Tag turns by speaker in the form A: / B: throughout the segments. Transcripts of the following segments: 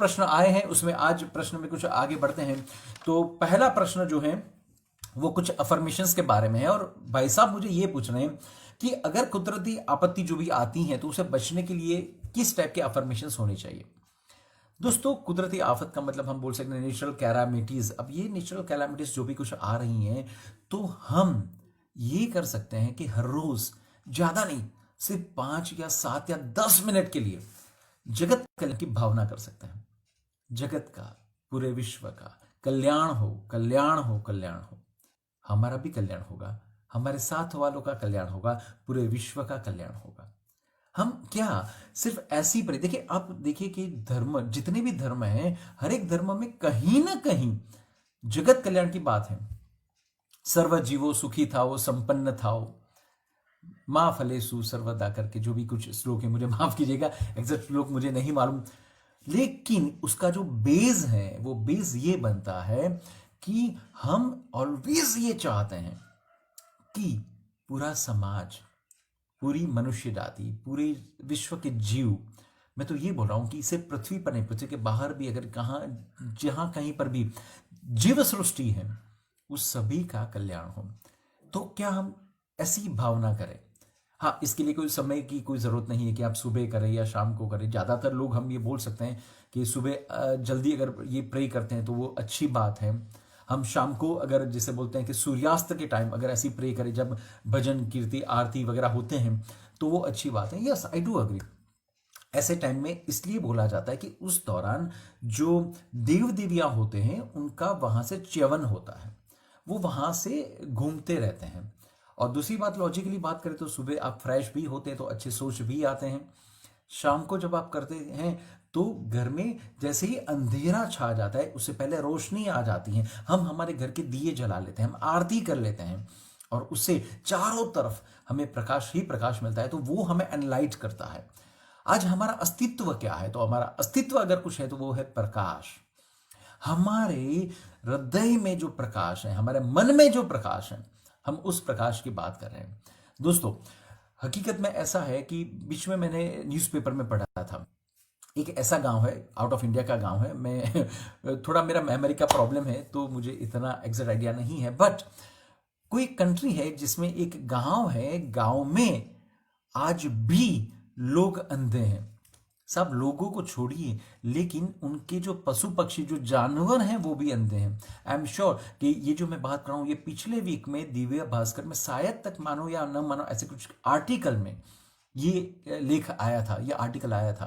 A: प्रश्न आए हैं उसमें आज प्रश्न में कुछ आगे बढ़ते हैं। तो पहला प्रश्न जो है वो कुछ अफर्मेशंस के बारे में है, और भाई साहब मुझे ये पूछ रहे हैं कि अगर कुदरती आपत्ति जो भी आती है तो उसे बचने के लिए किस टाइप के अफर्मेशंस होने चाहिए। दोस्तों, कुदरती आफत का मतलब हम बोल सकते हैं नेचुरल कैलामिटीज। अब ये नेचुरल कैलामिटीज जो भी कुछ आ रही हैं, तो हम ये कर सकते हैं कि हर रोज ज्यादा नहीं, सिर्फ 5 या 7 या 10 मिनट के लिए जगत कल्याण की भावना कर सकते हैं। जगत का, पूरे विश्व का कल्याण हो, कल्याण हो, कल्याण हो। हमारा भी कल्याण होगा, हमारे साथ वालों का कल्याण होगा, पूरे विश्व का कल्याण होगा। हम क्या सिर्फ ऐसी पर देखिए, आप देखिए कि धर्म, जितने भी धर्म हैं, हर एक धर्म में कहीं ना कहीं जगत कल्याण की बात है। सर्व जीवो सुखी था, वो संपन्न था, माँ फलेसु सर्वदा करके जो भी कुछ श्लोक है, मुझे माफ कीजिएगा, एग्जैक्ट श्लोक मुझे नहीं मालूम, लेकिन उसका जो बेस है वो बेस ये बनता है कि हम ऑलवेज ये चाहते हैं कि पूरा समाज, पूरी मनुष्य जाति, पूरे विश्व के जीव, मैं तो ये बोल रहा हूं कि इसे पृथ्वी पर नहीं, पृथ्वी के बाहर भी अगर कहां, जहां कहीं पर भी जीव सृष्टि है, उस सभी का कल्याण हो। तो क्या हम ऐसी भावना करें। हाँ, इसके लिए कोई समय की कोई जरूरत नहीं है कि आप सुबह करें या शाम को करें। ज्यादातर लोग हम ये बोल सकते हैं कि सुबह जल्दी अगर ये प्रे करते हैं तो वो अच्छी बात है। हम शाम को अगर जिसे बोलते हैं कि सूर्यास्त के टाइम अगर ऐसी प्रे करें, जब भजन कीर्ति आरती वगैरह होते हैं, तो वो अच्छी बात है। Yes, I do agree. ऐसे टाइम में इसलिए बोला जाता है कि उस दौरान जो देव देवियां होते हैं उनका वहां से च्यवन होता है, वो वहां से घूमते रहते हैं। और दूसरी बात, लॉजिकली बात करें तो सुबह आप फ्रेश भी होते हैं तो अच्छे सोच भी आते हैं। शाम को जब आप करते हैं तो घर में जैसे ही अंधेरा छा जाता है उससे पहले रोशनी आ जाती है, हम हमारे घर के दिए जला लेते हैं, हम आरती कर लेते हैं, और उससे चारों तरफ हमें प्रकाश ही प्रकाश मिलता है, तो वो हमें एनलाइट करता है। आज हमारा अस्तित्व क्या है, तो हमारा अस्तित्व अगर कुछ है तो वो है प्रकाश। हमारे हृदय में जो प्रकाश है, हमारे मन में जो प्रकाश है, हम उस प्रकाश की बात कर रहे हैं। दोस्तों, हकीकत में ऐसा है कि बीच में मैंने न्यूज़पेपर में पढ़ा था, एक ऐसा गांव है, आउट ऑफ इंडिया का गांव है, मैं थोड़ा मेरा मेमोरी का प्रॉब्लम है तो मुझे इतना एग्जैक्ट आइडिया नहीं है, बट कोई कंट्री है जिसमें एक गांव है, गांव में आज भी लोग अंधे हैं। सब लोगों को छोड़िए, लेकिन उनके जो पशु पक्षी, जो जानवर हैं, वो भी अंधे हैं। आई एम श्योर कि ये जो मैं बात कर रहा हूं, ये पिछले वीक में दिव्य भास्कर में शायद तक मानो या न मानो ऐसे कुछ आर्टिकल में ये लेख आया था, ये आर्टिकल आया था।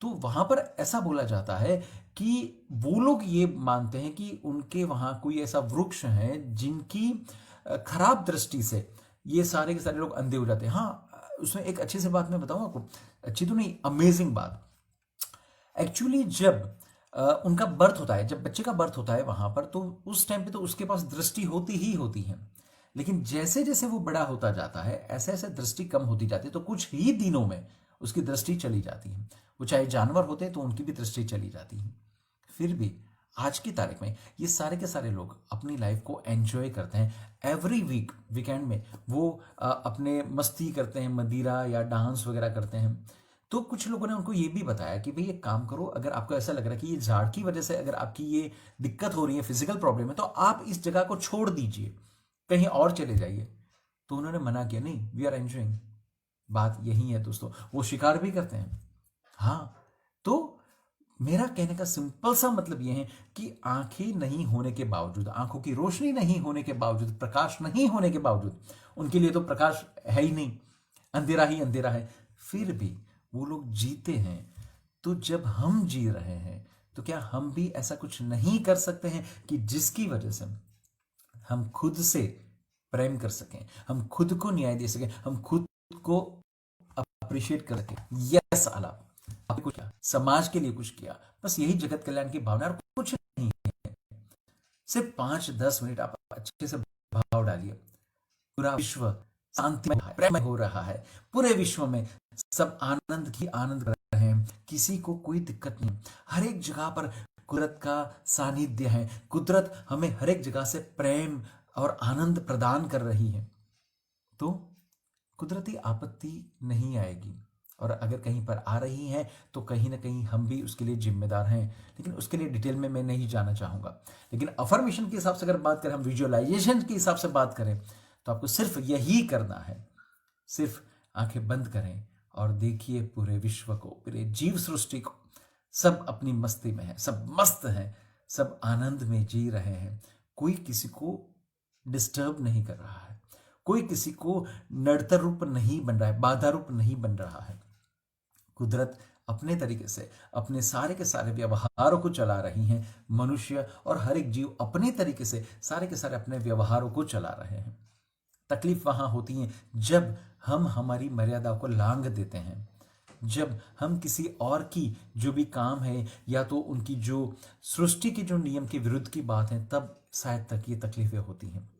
A: तो वहां पर ऐसा बोला जाता है कि वो लोग ये मानते हैं कि उनके वहां कोई ऐसा वृक्ष है जिनकी खराब दृष्टि से ये सारे के सारे लोग अंधे हो जाते हैं। हाँ, उसमें एक अच्छी सी बात मैं बताऊं आपको, अच्छी तो नहीं, अमेजिंग बात। एक्चुअली जब उनका बर्थ होता है, जब बच्चे का बर्थ होता है वहां पर, तो उस टाइम पे तो उसके पास दृष्टि होती ही होती है, लेकिन जैसे जैसे वो बड़ा होता जाता है ऐसे ऐसे दृष्टि कम होती जाती है, तो कुछ ही दिनों में उसकी दृष्टि चली जाती है। वो चाहे जानवर होते हैं तो उनकी भी दृष्टि चली जाती है। फिर भी आज की तारीख में ये सारे के सारे लोग अपनी लाइफ को एंजॉय करते हैं। एवरी वीक वीकेंड में वो अपने मस्ती करते हैं, मदिरा या डांस वगैरह करते हैं। तो कुछ लोगों ने उनको ये भी बताया कि भाई एक काम करो, अगर आपको ऐसा लग रहा है कि ये झाड़ की वजह से अगर आपकी ये दिक्कत हो रही है, फिजिकल प्रॉब्लम है, तो आप इस जगह को छोड़ दीजिए, कहीं और चले जाइए। तो उन्होंने मना किया, नहीं, वी आर एंजॉइंग। बात यही है दोस्तों, वो शिकार भी करते हैं। हाँ, तो मेरा कहने का सिंपल सा मतलब यह है कि आंखें नहीं होने के बावजूद, आंखों की रोशनी नहीं होने के बावजूद, प्रकाश नहीं होने के बावजूद, उनके लिए तो प्रकाश है ही नहीं, अंधेरा ही अंधेरा है, फिर भी वो लोग जीते हैं। तो जब हम जी रहे हैं तो क्या हम भी ऐसा कुछ नहीं कर सकते हैं कि जिसकी वजह से हम खुद से प्रेम कर सकें, हम खुद को न्याय दे सकें, हम खुद को अप्रिशिएट कर सकें। यस आलाप, आपने कुछ किया, समाज के लिए कुछ किया, बस यही जगत कल्याण की भावना, और कुछ नहीं है। सिर्फ 5-10 मिनट आप अच्छे से भाव डालिए, पूरा विश्व शांति में प्रेम हो रहा है, पूरे विश्व में सब आनंद ही आनंद कर रहे हैं, किसी को कोई दिक्कत नहीं। हर एक जगह पर कुदरत का सानिध्य है, कुदरत हमें हर एक जगह से प्रेम और आनंद प्रदान कर रही है। तो कुदरती आपत्ति नहीं आएगी, और अगर कहीं पर आ रही हैं तो कहीं ना कहीं हम भी उसके लिए जिम्मेदार हैं, लेकिन उसके लिए डिटेल में मैं नहीं जाना चाहूँगा। लेकिन अफर्मेशन के हिसाब से अगर बात करें, हम विजुअलाइजेशन के हिसाब से बात करें, तो आपको सिर्फ यही करना है, सिर्फ आंखें बंद करें और देखिए पूरे विश्व को, पूरे जीव सृष्टि को। सब अपनी मस्ती में है, सब मस्त हैं, सब आनंद में जी रहे हैं। कोई किसी को डिस्टर्ब नहीं कर रहा है, कोई किसी को नड़तर रूप नहीं बन रहा है, बाधा रूप नहीं बन रहा है। कुदरत अपने तरीके से अपने सारे के सारे व्यवहारों को चला रही हैं। मनुष्य और हर एक जीव अपने तरीके से सारे के सारे अपने व्यवहारों को चला रहे हैं। तकलीफ वहां होती है जब हम हमारी मर्यादा को लांघ देते हैं, जब हम किसी और की जो भी काम है या तो उनकी जो सृष्टि के जो नियम के विरुद्ध की बात है, तब शायद तक ये तकलीफें होती हैं।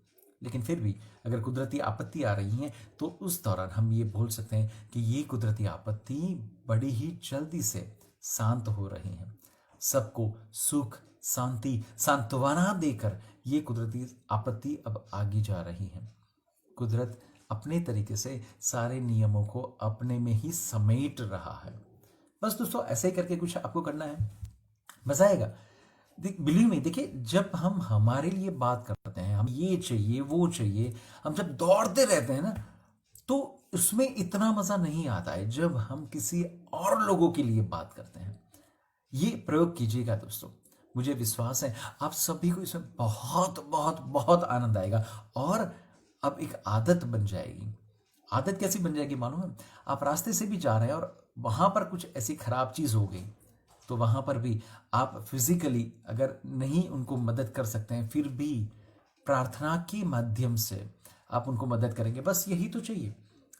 A: लेकिन फिर भी अगर कुदरती आपत्ति आ रही है तो उस दौरान हम ये बोल सकते हैं कि ये कुदरती आपत्ति बड़ी ही जल्दी से शांत हो रही है। सबको सुख, शांति, सांत्वना देकर ये कुदरती आपत्ति अब आगे जा रही है। कुदरत अपने तरीके से सारे नियमों को अपने में ही समेट रहा है। बस दोस्तों ऐसे ही करके कुछ आपको करना है, मजा आएगा। बिलीव में देखिए, जब हम हमारे लिए बात करते हैं, हम ये चाहिए वो चाहिए, हम जब दौड़ते रहते हैं ना, तो उसमें इतना मजा नहीं आता है जब हम किसी और लोगों के लिए बात करते हैं। ये प्रयोग कीजिएगा दोस्तों, मुझे विश्वास है आप सभी को इसमें बहुत बहुत बहुत आनंद आएगा और अब एक आदत बन जाएगी। आदत कैसी बन जाएगी मालूम है? आप रास्ते से भी जा रहे हैं और वहां पर कुछ ऐसी खराब चीज हो गई, तो वहां पर भी आप फिजिकली अगर नहीं उनको मदद कर सकते हैं, फिर भी प्रार्थना के माध्यम से आप उनको मदद करेंगे। बस यही तो चाहिए,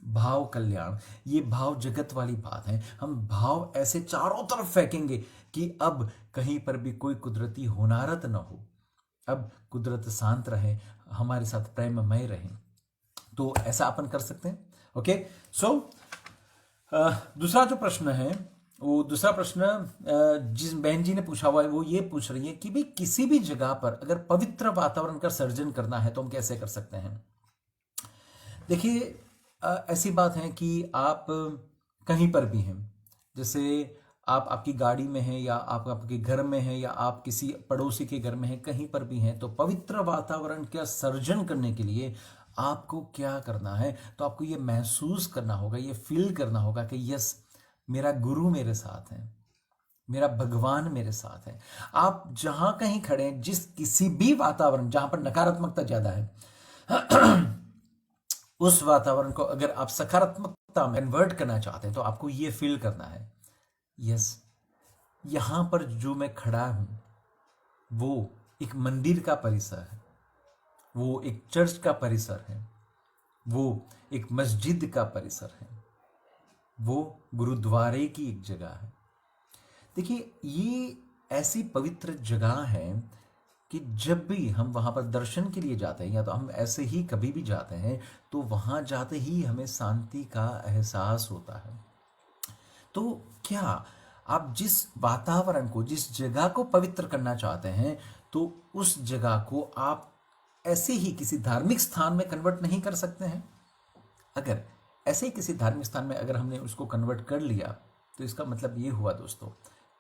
A: भाव कल्याण। ये भाव जगत वाली बात है। हम भाव ऐसे चारों तरफ फेंकेंगे कि अब कहीं पर भी कोई कुदरती होनारत न हो, अब कुदरत शांत रहे, हमारे साथ प्रेममय रहे। तो ऐसा अपन कर सकते हैं। ओके, सो दूसरा जो प्रश्न है, वो दूसरा प्रश्न जिस बहन जी ने पूछा हुआ है, वो ये पूछ रही है कि भाई किसी भी जगह पर अगर पवित्र वातावरण का सर्जन करना है तो हम कैसे कर सकते हैं। देखिए, ऐसी बात है कि आप कहीं पर भी हैं, जैसे आप आपकी गाड़ी में हैं या आप आपके घर में हैं या आप किसी पड़ोसी के घर में हैं, कहीं पर भी हैं, तो पवित्र वातावरण का सर्जन करने के लिए आपको क्या करना है? तो आपको ये महसूस करना होगा, ये फील करना होगा कि यस, मेरा गुरु मेरे साथ है, मेरा भगवान मेरे साथ है। आप जहां कहीं खड़े हैं, जिस किसी भी वातावरण जहां पर नकारात्मकता ज्यादा है उस वातावरण को अगर आप सकारात्मकता में कन्वर्ट करना चाहते हैं तो आपको ये फील करना है, यस, यहां पर जो मैं खड़ा हूं वो एक मंदिर का परिसर है, वो एक चर्च का परिसर है, वो एक मस्जिद का परिसर है, वो गुरुद्वारे की एक जगह है। देखिए, ये ऐसी पवित्र जगह है कि जब भी हम वहां पर दर्शन के लिए जाते हैं या तो हम ऐसे ही कभी भी जाते हैं, तो वहां जाते ही हमें शांति का एहसास होता है। तो क्या आप जिस वातावरण को, जिस जगह को पवित्र करना चाहते हैं, तो उस जगह को आप ऐसे ही किसी धार्मिक स्थान में कन्वर्ट नहीं कर सकते हैं? अगर ऐसे ही किसी धार्मिक स्थान में अगर हमने उसको कन्वर्ट कर लिया, तो इसका मतलब ये हुआ दोस्तों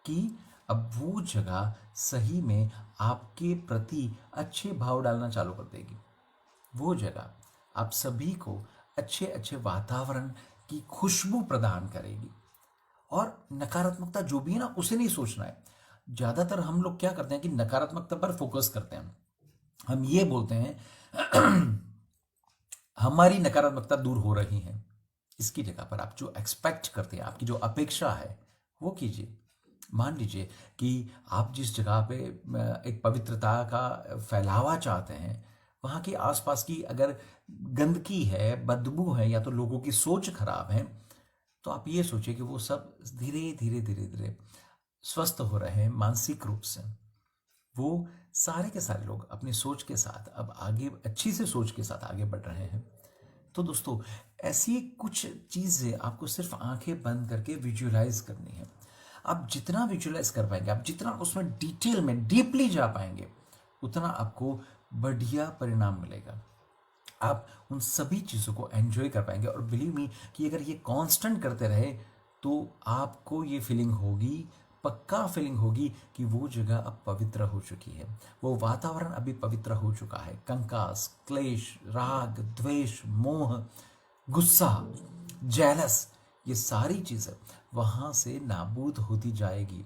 A: कि अब वो जगह सही में आपके प्रति अच्छे भाव डालना चालू कर देगी। वो जगह आप सभी को अच्छे अच्छे वातावरण की खुशबू प्रदान करेगी। और नकारात्मकता जो भी है ना, उसे नहीं सोचना है। ज्यादातर हम लोग क्या करते हैं कि नकारात्मकता पर फोकस करते हैं। हम ये बोलते हैं हमारी नकारात्मकता दूर हो रही है। इसकी जगह पर आप जो एक्सपेक्ट करते हैं, आपकी जो अपेक्षा है, वो कीजिए। मान लीजिए कि आप जिस जगह पे एक पवित्रता का फैलावा चाहते हैं, वहाँ के आसपास की अगर गंदगी है, बदबू है, या तो लोगों की सोच खराब है, तो आप ये सोचिए कि वो सब धीरे धीरे धीरे धीरे स्वस्थ हो रहे हैं मानसिक रूप से। वो सारे के सारे लोग अपनी सोच के साथ अब आगे, अच्छी से सोच के साथ आगे बढ़ रहे हैं। तो दोस्तों, ऐसी कुछ चीज़ें आपको सिर्फ आंखें बंद करके विजुअलाइज करनी है। आप जितना विजुअलाइज कर पाएंगे, आप जितना उसमें डिटेल में डीपली जा पाएंगे, उतना आपको बढ़िया परिणाम मिलेगा। आप उन सभी चीज़ों को एंजॉय कर पाएंगे। और बिलीव मी कि अगर ये कांस्टेंट करते रहे तो आपको ये फीलिंग होगी, पक्का फीलिंग होगी कि वो जगह अब पवित्र हो चुकी है, वो वातावरण अभी पवित्र हो चुका है। कंकास, क्लेश, राग, द्वेष, मोह, गुस्सा, जेलस, ये सारी चीज़ें वहाँ से नाबूद होती जाएगी।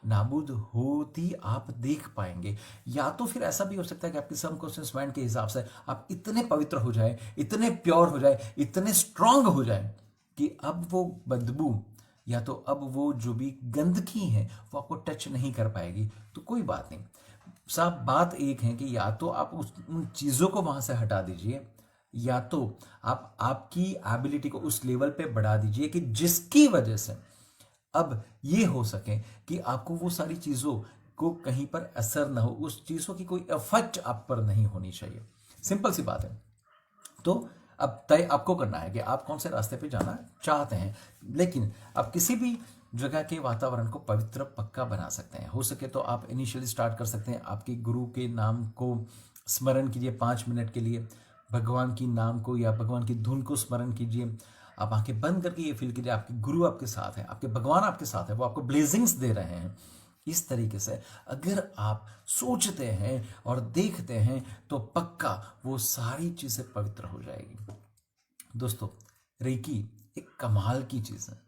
A: नाबूद होती आप देख पाएंगे। या तो फिर ऐसा भी हो सकता है कि आपकी सबकॉन्शियस माइंड के हिसाब से आप इतने पवित्र हो जाए, इतने प्योर हो जाए, इतने स्ट्रांग हो जाए कि अब वो बदबू या तो अब वो जो भी गंदगी है वो आपको टच नहीं कर पाएगी। तो कोई बात नहीं साहब, बात एक है कि या तो आप उन चीज़ों को वहां से हटा दीजिए, या तो आप आपकी एबिलिटी को उस लेवल पे बढ़ा दीजिए कि जिसकी वजह से अब ये हो सके कि आपको वो सारी चीज़ों को कहीं पर असर ना हो, उस चीज़ों की कोई इफेक्ट आप पर नहीं होनी चाहिए। सिंपल सी बात है। तो अब तय आपको करना है कि आप कौन से रास्ते पे जाना चाहते हैं। लेकिन आप किसी भी जगह के वातावरण को पवित्र पक्का बना सकते हैं। हो सके तो आप इनिशियली स्टार्ट कर सकते हैं, आपके गुरु के नाम को स्मरण कीजिए 5 मिनट के लिए, भगवान की नाम को या भगवान की धुन को स्मरण कीजिए। आप आंखें बंद करके ये फील कीजिए आपके गुरु आपके साथ है, आपके भगवान आपके साथ है, वो आपको ब्लेसिंग्स दे रहे हैं। इस तरीके से अगर आप सोचते हैं और देखते हैं तो पक्का वो सारी चीजें पवित्र हो जाएगी। दोस्तों, रेकी एक कमाल की चीज है।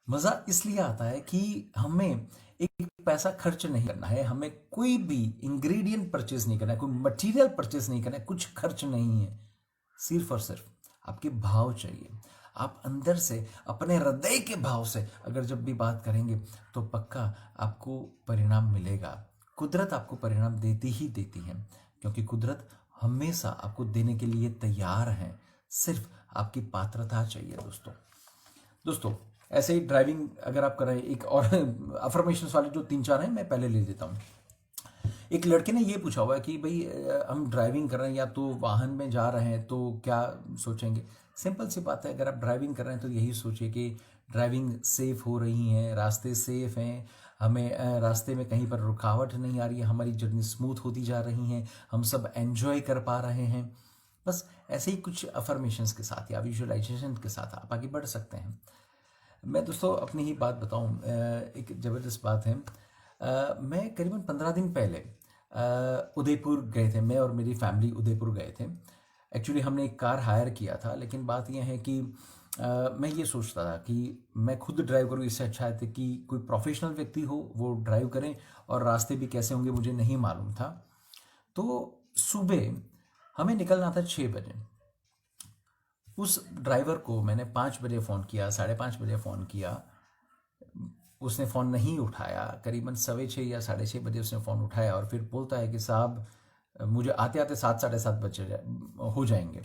A: मजा इसलिए आता है कि हमें एक पैसा खर्च नहीं करना है, हमें कोई भी इंग्रेडिएंट परचेज नहीं करना है, कोई मटेरियल परचेज नहीं करना है, कुछ खर्च नहीं है। सिर्फ और सिर्फ आपके भाव चाहिए। आप अंदर से अपने हृदय के भाव से अगर जब भी बात करेंगे तो पक्का आपको परिणाम मिलेगा। कुदरत आपको परिणाम देती ही देती है, क्योंकि कुदरत हमेशा आपको देने के लिए तैयार है। सिर्फ आपकी पात्रता चाहिए। दोस्तों ऐसे ही ड्राइविंग अगर आप कर रहे हैं, एक और अफर्मेशंस वाले जो 3-4 हैं मैं पहले ले लेता हूँ। एक लड़के ने ये पूछा हुआ है कि भाई हम ड्राइविंग कर रहे हैं या तो वाहन में जा रहे हैं तो क्या सोचेंगे। सिंपल सी बात है, अगर आप ड्राइविंग कर रहे हैं तो यही सोचिए कि ड्राइविंग सेफ हो रही है, रास्ते सेफ हैं, हमें रास्ते में कहीं पर रुकावट नहीं आ रही है, हमारी जर्नी स्मूथ होती जा रही है, हम सब एंजॉय कर पा रहे हैं। बस ऐसे ही कुछ अफर्मेशंस के साथ या विजुअलाइजेशन के साथ आप आगे बढ़ सकते हैं। मैं दोस्तों अपनी ही बात बताऊं, एक ज़बरदस्त बात है। मैं करीबन 15 दिन पहले उदयपुर गए थे। मैं और मेरी फैमिली उदयपुर गए थे। एक्चुअली हमने एक कार हायर किया था, लेकिन बात यह है कि मैं ये सोचता था कि मैं खुद ड्राइव करूँ, इससे अच्छा है कि कोई प्रोफेशनल व्यक्ति हो वो ड्राइव करें, और रास्ते भी कैसे होंगे मुझे नहीं मालूम था। तो सुबह हमें निकलना था 6 बजे। उस ड्राइवर को मैंने 5 बजे फ़ोन किया, 5:30 बजे फ़ोन किया, उसने फ़ोन नहीं उठाया। करीबन 6:15 या 6:30 बजे उसने फ़ोन उठाया और फिर बोलता है कि साहब मुझे आते आते 7, 7:30 बजे हो जाएंगे।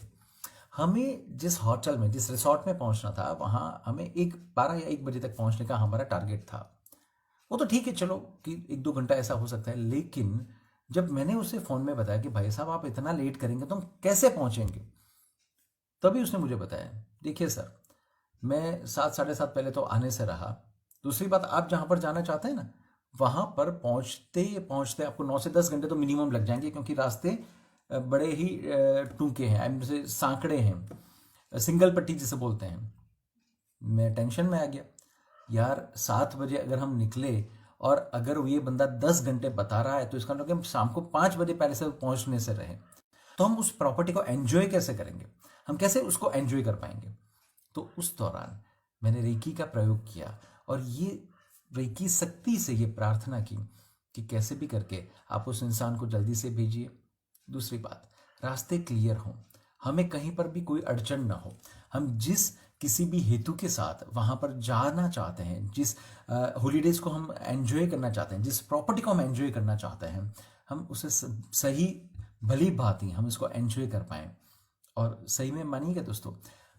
A: हमें जिस होटल में, जिस रिसोर्ट में पहुंचना था, वहाँ हमें 12 या 1 बजे तक पहुंचने का हमारा टारगेट था। वो तो ठीक है, चलो कि 1-2 घंटा ऐसा हो सकता है, लेकिन जब मैंने उसे फ़ोन में बताया कि भाई साहब आप इतना लेट करेंगे तो हम कैसे पहुंचेंगे, तभी उसने मुझे बताया, देखिए सर, मैं 7, 7:30 पहले तो आने से रहा। दूसरी बात, आप जहाँ पर जाना चाहते हैं ना, वहाँ पर पहुँचते पहुँचते आपको 9 से 10 घंटे तो मिनिमम लग जाएंगे, क्योंकि रास्ते बड़े ही टूके हैं, जैसे सांकड़े हैं, सिंगल पट्टी जिसे बोलते हैं। मैं टेंशन में आ गया यार, 7 बजे अगर हम निकले और अगर ये बंदा 10 घंटे बता रहा है तो इसका मतलब हम शाम को 5 बजे पहले से पहुँचने से रहे, तो हम उस प्रॉपर्टी को एंजॉय कैसे करेंगे, हम कैसे उसको एंजॉय कर पाएंगे। तो उस दौरान मैंने रेकी का प्रयोग किया और ये रेकी शक्ति से ये प्रार्थना की कि कैसे भी करके आप उस इंसान को जल्दी से भेजिए। दूसरी बात, रास्ते क्लियर हों, हमें कहीं पर भी कोई अड़चन ना हो। हम जिस किसी भी हेतु के साथ वहाँ पर जाना चाहते हैं, जिस हॉलीडेज को हम एंजॉय करना चाहते हैं, जिस प्रॉपर्टी को हम एंजॉय करना चाहते हैं, हम उसे सही भली भांति हम इसको एंजॉय कर पाएँ। और सही में मानिएगा दोस्तों,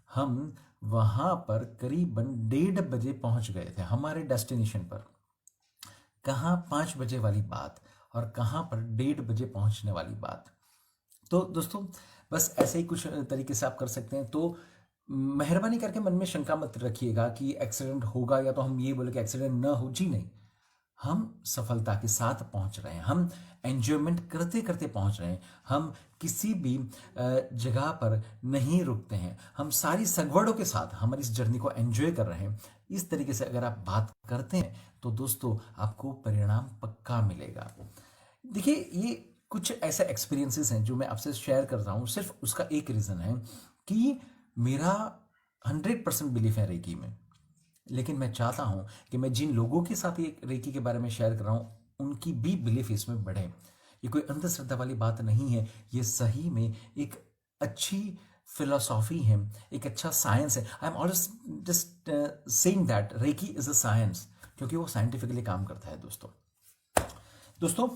A: हम वहाँ पर करीबन 1:30 बजे पहुँच गए थे हमारे डेस्टिनेशन पर। कहाँ 5 बजे वाली बात और कहाँ पर 1:30 बजे पहुँचने वाली बात। तो दोस्तों बस ऐसे ही कुछ तरीके से आप कर सकते हैं। तो मेहरबानी करके मन में शंका मत रखिएगा कि एक्सीडेंट होगा, या तो हम ये बोले कि एक्सीडेंट ना हो। जी नहीं, हम सफलता के साथ पहुंच रहे हैं, हम एंजॉयमेंट करते करते पहुंच रहे हैं, हम किसी भी जगह पर नहीं रुकते हैं, हम सारी सगवड़ों के साथ हमारी इस जर्नी को एंजॉय कर रहे हैं। इस तरीके से अगर आप बात करते हैं तो दोस्तों आपको परिणाम पक्का मिलेगा। देखिए, ये कुछ ऐसे एक्सपीरियंसेस हैं जो मैं आपसे शेयर कर रहा हूँ, सिर्फ उसका एक रीज़न है कि मेरा 100% बिलीफ है रेकी में। लेकिन मैं चाहता हूं कि मैं जिन लोगों के साथ ये रेकी के बारे में शेयर कर रहा हूं उनकी भी बिलीफ इसमें बढ़े। ये कोई अंधश्रद्धा वाली बात नहीं है, ये सही में एक अच्छी फिलोसॉफी है, एक अच्छा साइंस है। I am always just saying that reiki is a science, क्योंकि वो साइंटिफिकली काम करता है। दोस्तों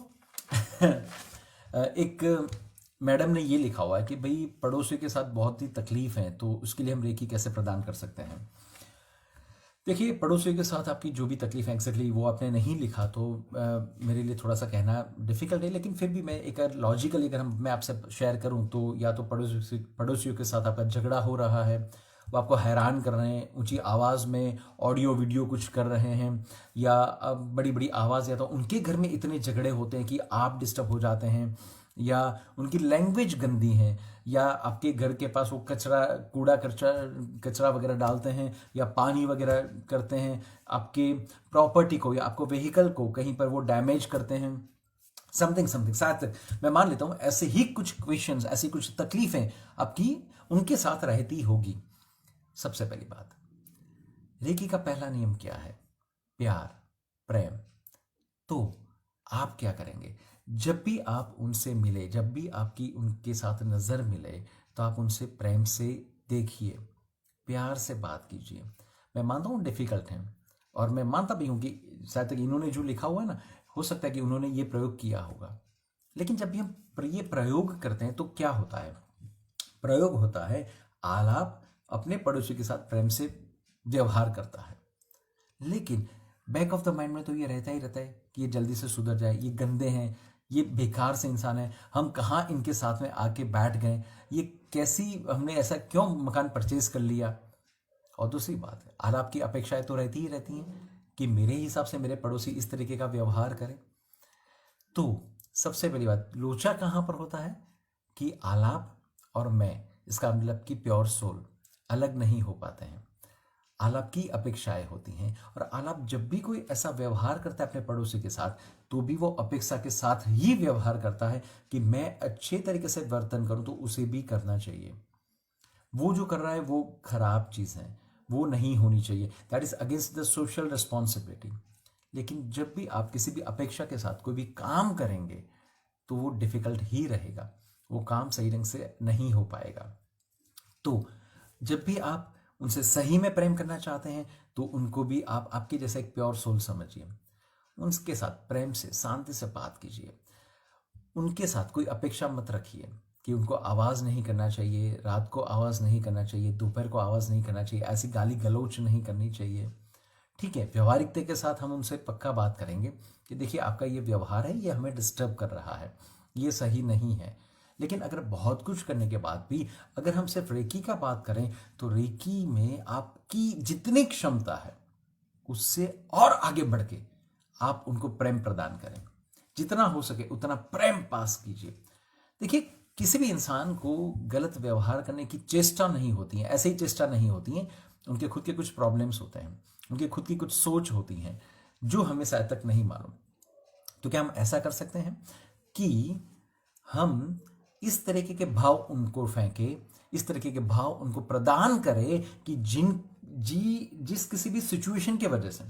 A: एक मैडम ने ये लिखा हुआ है कि भाई पड़ोसियों के साथ बहुत ही तकलीफ है, तो उसके लिए हम रेकी कैसे प्रदान कर सकते हैं। देखिए, पड़ोसियों के साथ आपकी जो भी तकलीफ है एग्जैक्टली वो आपने नहीं लिखा, तो मेरे लिए थोड़ा सा कहना डिफिकल्ट है, लेकिन फिर भी मैं एक लॉजिकली अगर मैं आपसे शेयर करूं तो या तो पड़ोसियों के साथ आपका झगड़ा हो रहा है, वो आपको हैरान कर रहे हैं, ऊंची आवाज़ में ऑडियो वीडियो कुछ कर रहे हैं, या बड़ी बड़ी आवाज़, या तो उनके घर में इतने झगड़े होते हैं कि आप डिस्टर्ब हो जाते हैं, या उनकी लैंग्वेज गंदी है, या आपके घर के पास वो कूड़ा कचरा वगैरह डालते हैं, या पानी वगैरह करते हैं, आपके प्रॉपर्टी को या आपको व्हीकल को कहीं पर वो डैमेज करते हैं, समथिंग समथिंग। साथ मैं मान लेता हूं ऐसे ही कुछ क्वेश्चंस, ऐसी कुछ तकलीफें आपकी उनके साथ रहती होगी। सबसे पहली बात, रेकी का पहला नियम क्या है? प्यार, प्रेम। तो आप क्या करेंगे? जब भी आप उनसे मिले, जब भी आपकी उनके साथ नज़र मिले, तो आप उनसे प्रेम से देखिए, प्यार से बात कीजिए। मैं मानता हूँ डिफ़िकल्ट है, और मैं मानता भी हूँ कि शायद तक इन्होंने जो लिखा हुआ है ना, हो सकता है कि उन्होंने ये प्रयोग किया होगा। लेकिन जब भी हम ये प्रयोग करते हैं तो क्या होता है? प्रयोग होता है, आलाप अपने पड़ोसी के साथ प्रेम से व्यवहार करता है, लेकिन बैक ऑफ द माइंड में तो ये रहता ही रहता है कि ये जल्दी से सुधर जाए, ये गंदे हैं, ये बेकार से इंसान है, हम कहाँ इनके साथ में आके बैठ गए, ये कैसी, हमने ऐसा क्यों मकान परचेज कर लिया। और दूसरी बात है, और आपकी अपेक्षाएं तो रहती ही रहती हैं कि मेरे हिसाब से मेरे पड़ोसी इस तरीके का व्यवहार करें। तो सबसे पहली बात, लोचा कहाँ पर होता है कि आलाप और मैं, इसका मतलब कि प्योर सोल अलग नहीं हो पाते हैं। आलाप की अपेक्षाएं होती हैं, और आलाप जब भी कोई ऐसा व्यवहार करता है अपने पड़ोसी के साथ, तो भी वो अपेक्षा के साथ ही व्यवहार करता है कि मैं अच्छे तरीके से वर्तन करूं, तो उसे भी करना चाहिए। वो जो कर रहा है वो खराब चीज़ है, वो नहीं होनी चाहिए, that is against the social responsibility. लेकिन जब भी आप किसी भी अपेक्षा के साथ कोई भी काम करेंगे तो वो डिफिकल्ट ही रहेगा, वो काम सही ढंग से नहीं हो पाएगा। तो जब भी आप उनसे सही में प्रेम करना चाहते हैं तो उनको भी आप आपके जैसा एक प्योर सोल समझिए, उनके साथ प्रेम से शांति से बात कीजिए, उनके साथ कोई अपेक्षा मत रखिए कि उनको आवाज़ नहीं करना चाहिए, रात को आवाज़ नहीं करना चाहिए, दोपहर को आवाज़ नहीं करना चाहिए, ऐसी गाली गलौच नहीं करनी चाहिए। ठीक है, व्यवहारिकता के साथ हम उनसे पक्का बात करेंगे कि देखिए आपका ये व्यवहार है, ये हमें डिस्टर्ब कर रहा है, ये सही नहीं है। लेकिन अगर बहुत कुछ करने के बाद भी अगर हम सिर्फ रेकी का बात करें, तो रेकी में आपकी जितनी क्षमता है उससे और आगे बढ़ के आप उनको प्रेम प्रदान करें, जितना हो सके उतना प्रेम पास कीजिए। देखिए, किसी भी इंसान को गलत व्यवहार करने की चेष्टा नहीं होती है, ऐसे ही चेष्टा नहीं होती है, उनके खुद के कुछ प्रॉब्लम्स होते हैं, उनकी खुद की कुछ सोच होती हैं जो हमें शायद तक नहीं मालूम। तो क्या हम ऐसा कर सकते हैं कि हम इस तरीके के भाव उनको फेंके, इस तरीके के भाव उनको प्रदान करें कि जिस किसी भी सिचुएशन की वजह से,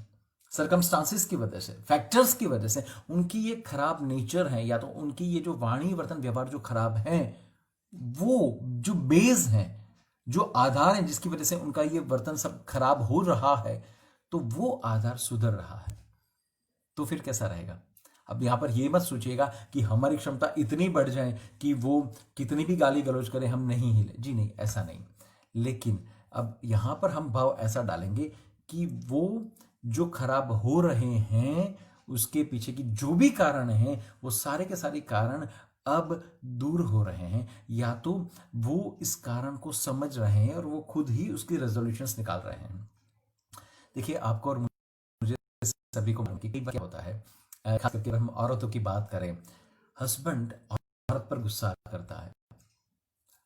A: सरकमस्टांसिस की वजह से, फैक्टर्स की वजह से उनकी ये खराब नेचर है, या तो उनकी ये जो वाणी वर्तन व्यवहार जो खराब है, वो जो बेस है, जो आधार है जिसकी वजह से उनका ये वर्तन सब खराब हो रहा है, तो वो आधार सुधर रहा है। तो फिर कैसा रहेगा? अब यहां पर ये मत सोचिएगा कि हमारी क्षमता इतनी बढ़ जाए कि वो कितनी भी गाली गलौज करें हम नहीं हिले, जी नहीं, ऐसा नहीं। लेकिन अब यहां पर हम भाव ऐसा डालेंगे कि वो जो खराब हो रहे हैं उसके पीछे की जो भी कारण हैं, वो सारे के सारे कारण अब दूर हो रहे हैं, या तो वो इस कारण को समझ रहे हैं और वो खुद ही उसकी रेजोल्यूशंस निकाल रहे हैं। देखिए, आपको और मुझे सभी को मालूम कि कई बार क्या होता है, खास करके अगर हम औरतों की बात करें, हस्बैंड औरत पर गुस्सा करता है,